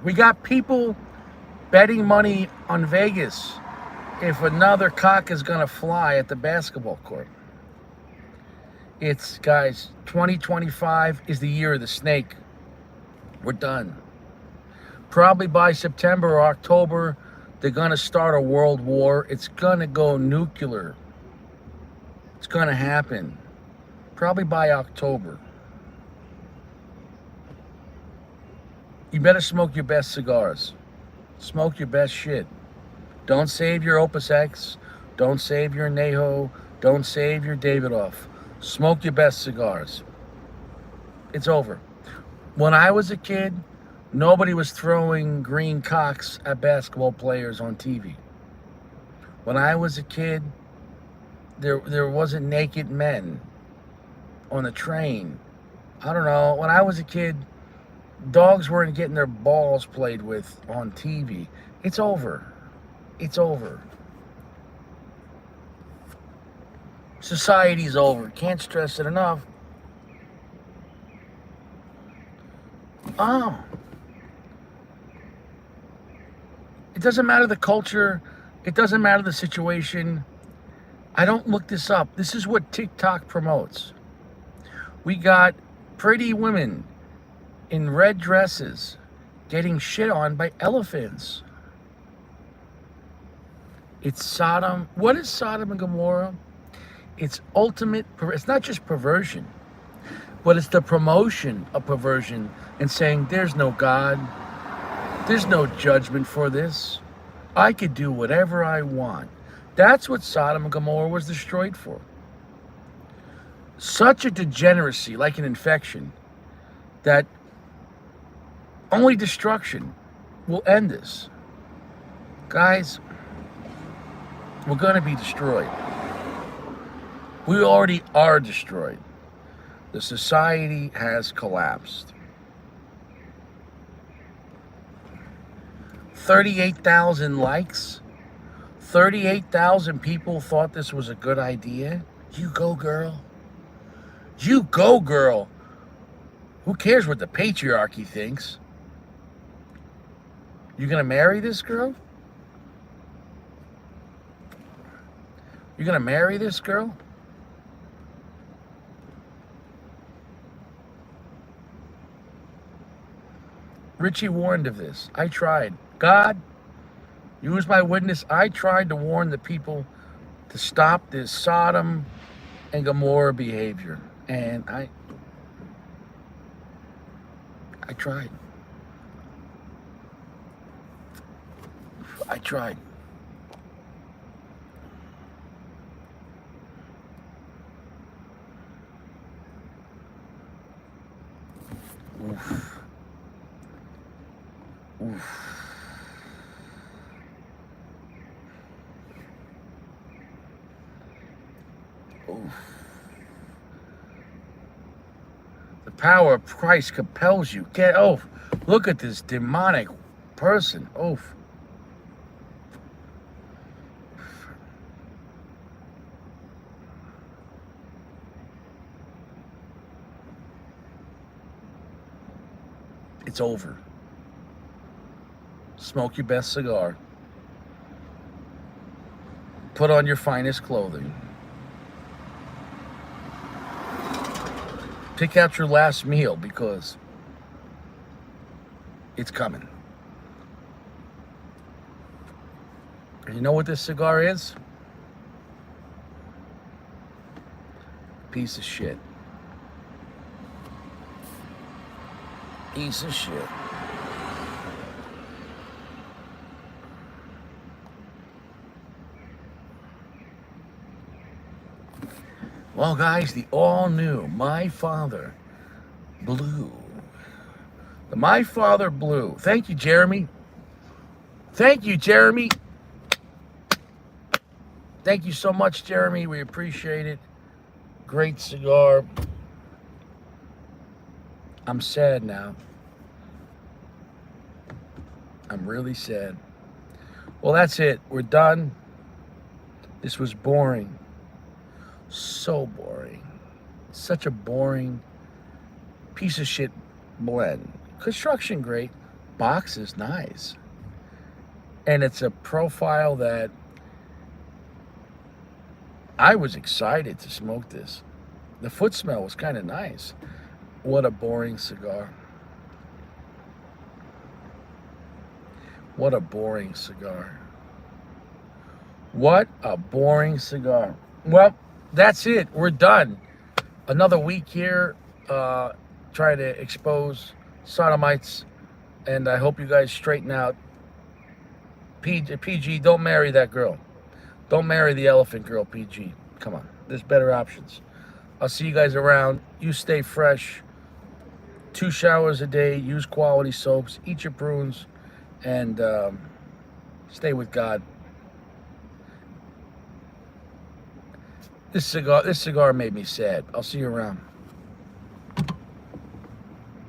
We got people betting money on Vegas if another cock is gonna fly at the basketball court. It's, guys, 2025 is the year of the snake. We're done. Probably by September or October, they're gonna start a world war. It's gonna go nuclear. It's gonna happen. Probably by October. You better smoke your best cigars. Smoke your best shit. Don't save your Opus X. Don't save your Neho. Don't save your Davidoff. Smoke your best cigars. It's over. When I was a kid, nobody was throwing green cocks at basketball players on TV. When I was a kid, there wasn't naked men on the train. I don't know. When I was a kid, dogs weren't getting their balls played with on TV. It's over. It's over. Society's over. Can't stress it enough. Oh. It doesn't matter the culture. It doesn't matter the situation. I don't look this up. This is what TikTok promotes. We got pretty women in red dresses getting shit on by elephants. It's Sodom. What is Sodom and Gomorrah? It's ultimate. It's not just perversion, but it's the promotion of perversion and saying there's no God, there's no judgment for this. I could do whatever I want. That's what Sodom and Gomorrah was destroyed for. Such a degeneracy, like an infection, that only destruction will end this. Guys, we're going to be destroyed. We already are destroyed. The society has collapsed. 38,000 likes. 38,000 people thought this was a good idea. You go, girl. You go, girl. Who cares what the patriarchy thinks? You gonna marry this girl? You gonna marry this girl? Richie warned of this. I tried. God, use my witness. I tried to warn the people to stop this Sodom and Gomorrah behavior. And I tried. I tried. Oof. Oof. Oof. The power of Christ compels you. Get off. Look at this demonic person. Oof. It's over. Smoke your best cigar. Put on your finest clothing. Pick out your last meal because it's coming. And you know what this cigar is? Piece of shit. Piece of shit. Well, guys, the all-new My Father Blue. The My Father Blue. Thank you, Jeremy. Thank you, Jeremy. Thank you so much, Jeremy. We appreciate it. Great cigar. I'm sad now. I'm really sad. Well, that's it. We're done. This was boring. So boring. Such a boring piece of shit blend. Construction great. Box is nice. And it's a profile that I was excited to smoke this. The foot smell was kind of nice. What a boring cigar. What a boring cigar. What a boring cigar. Well, that's it. We're done. Another week here trying to expose sodomites. And I hope you guys straighten out. PG, don't marry that girl. Don't marry the elephant girl, PG. Come on. There's better options. I'll see you guys around. You stay fresh. 2 showers a day. Use quality soaps. Eat your prunes. And stay with God. This cigar made me sad. I'll see you around.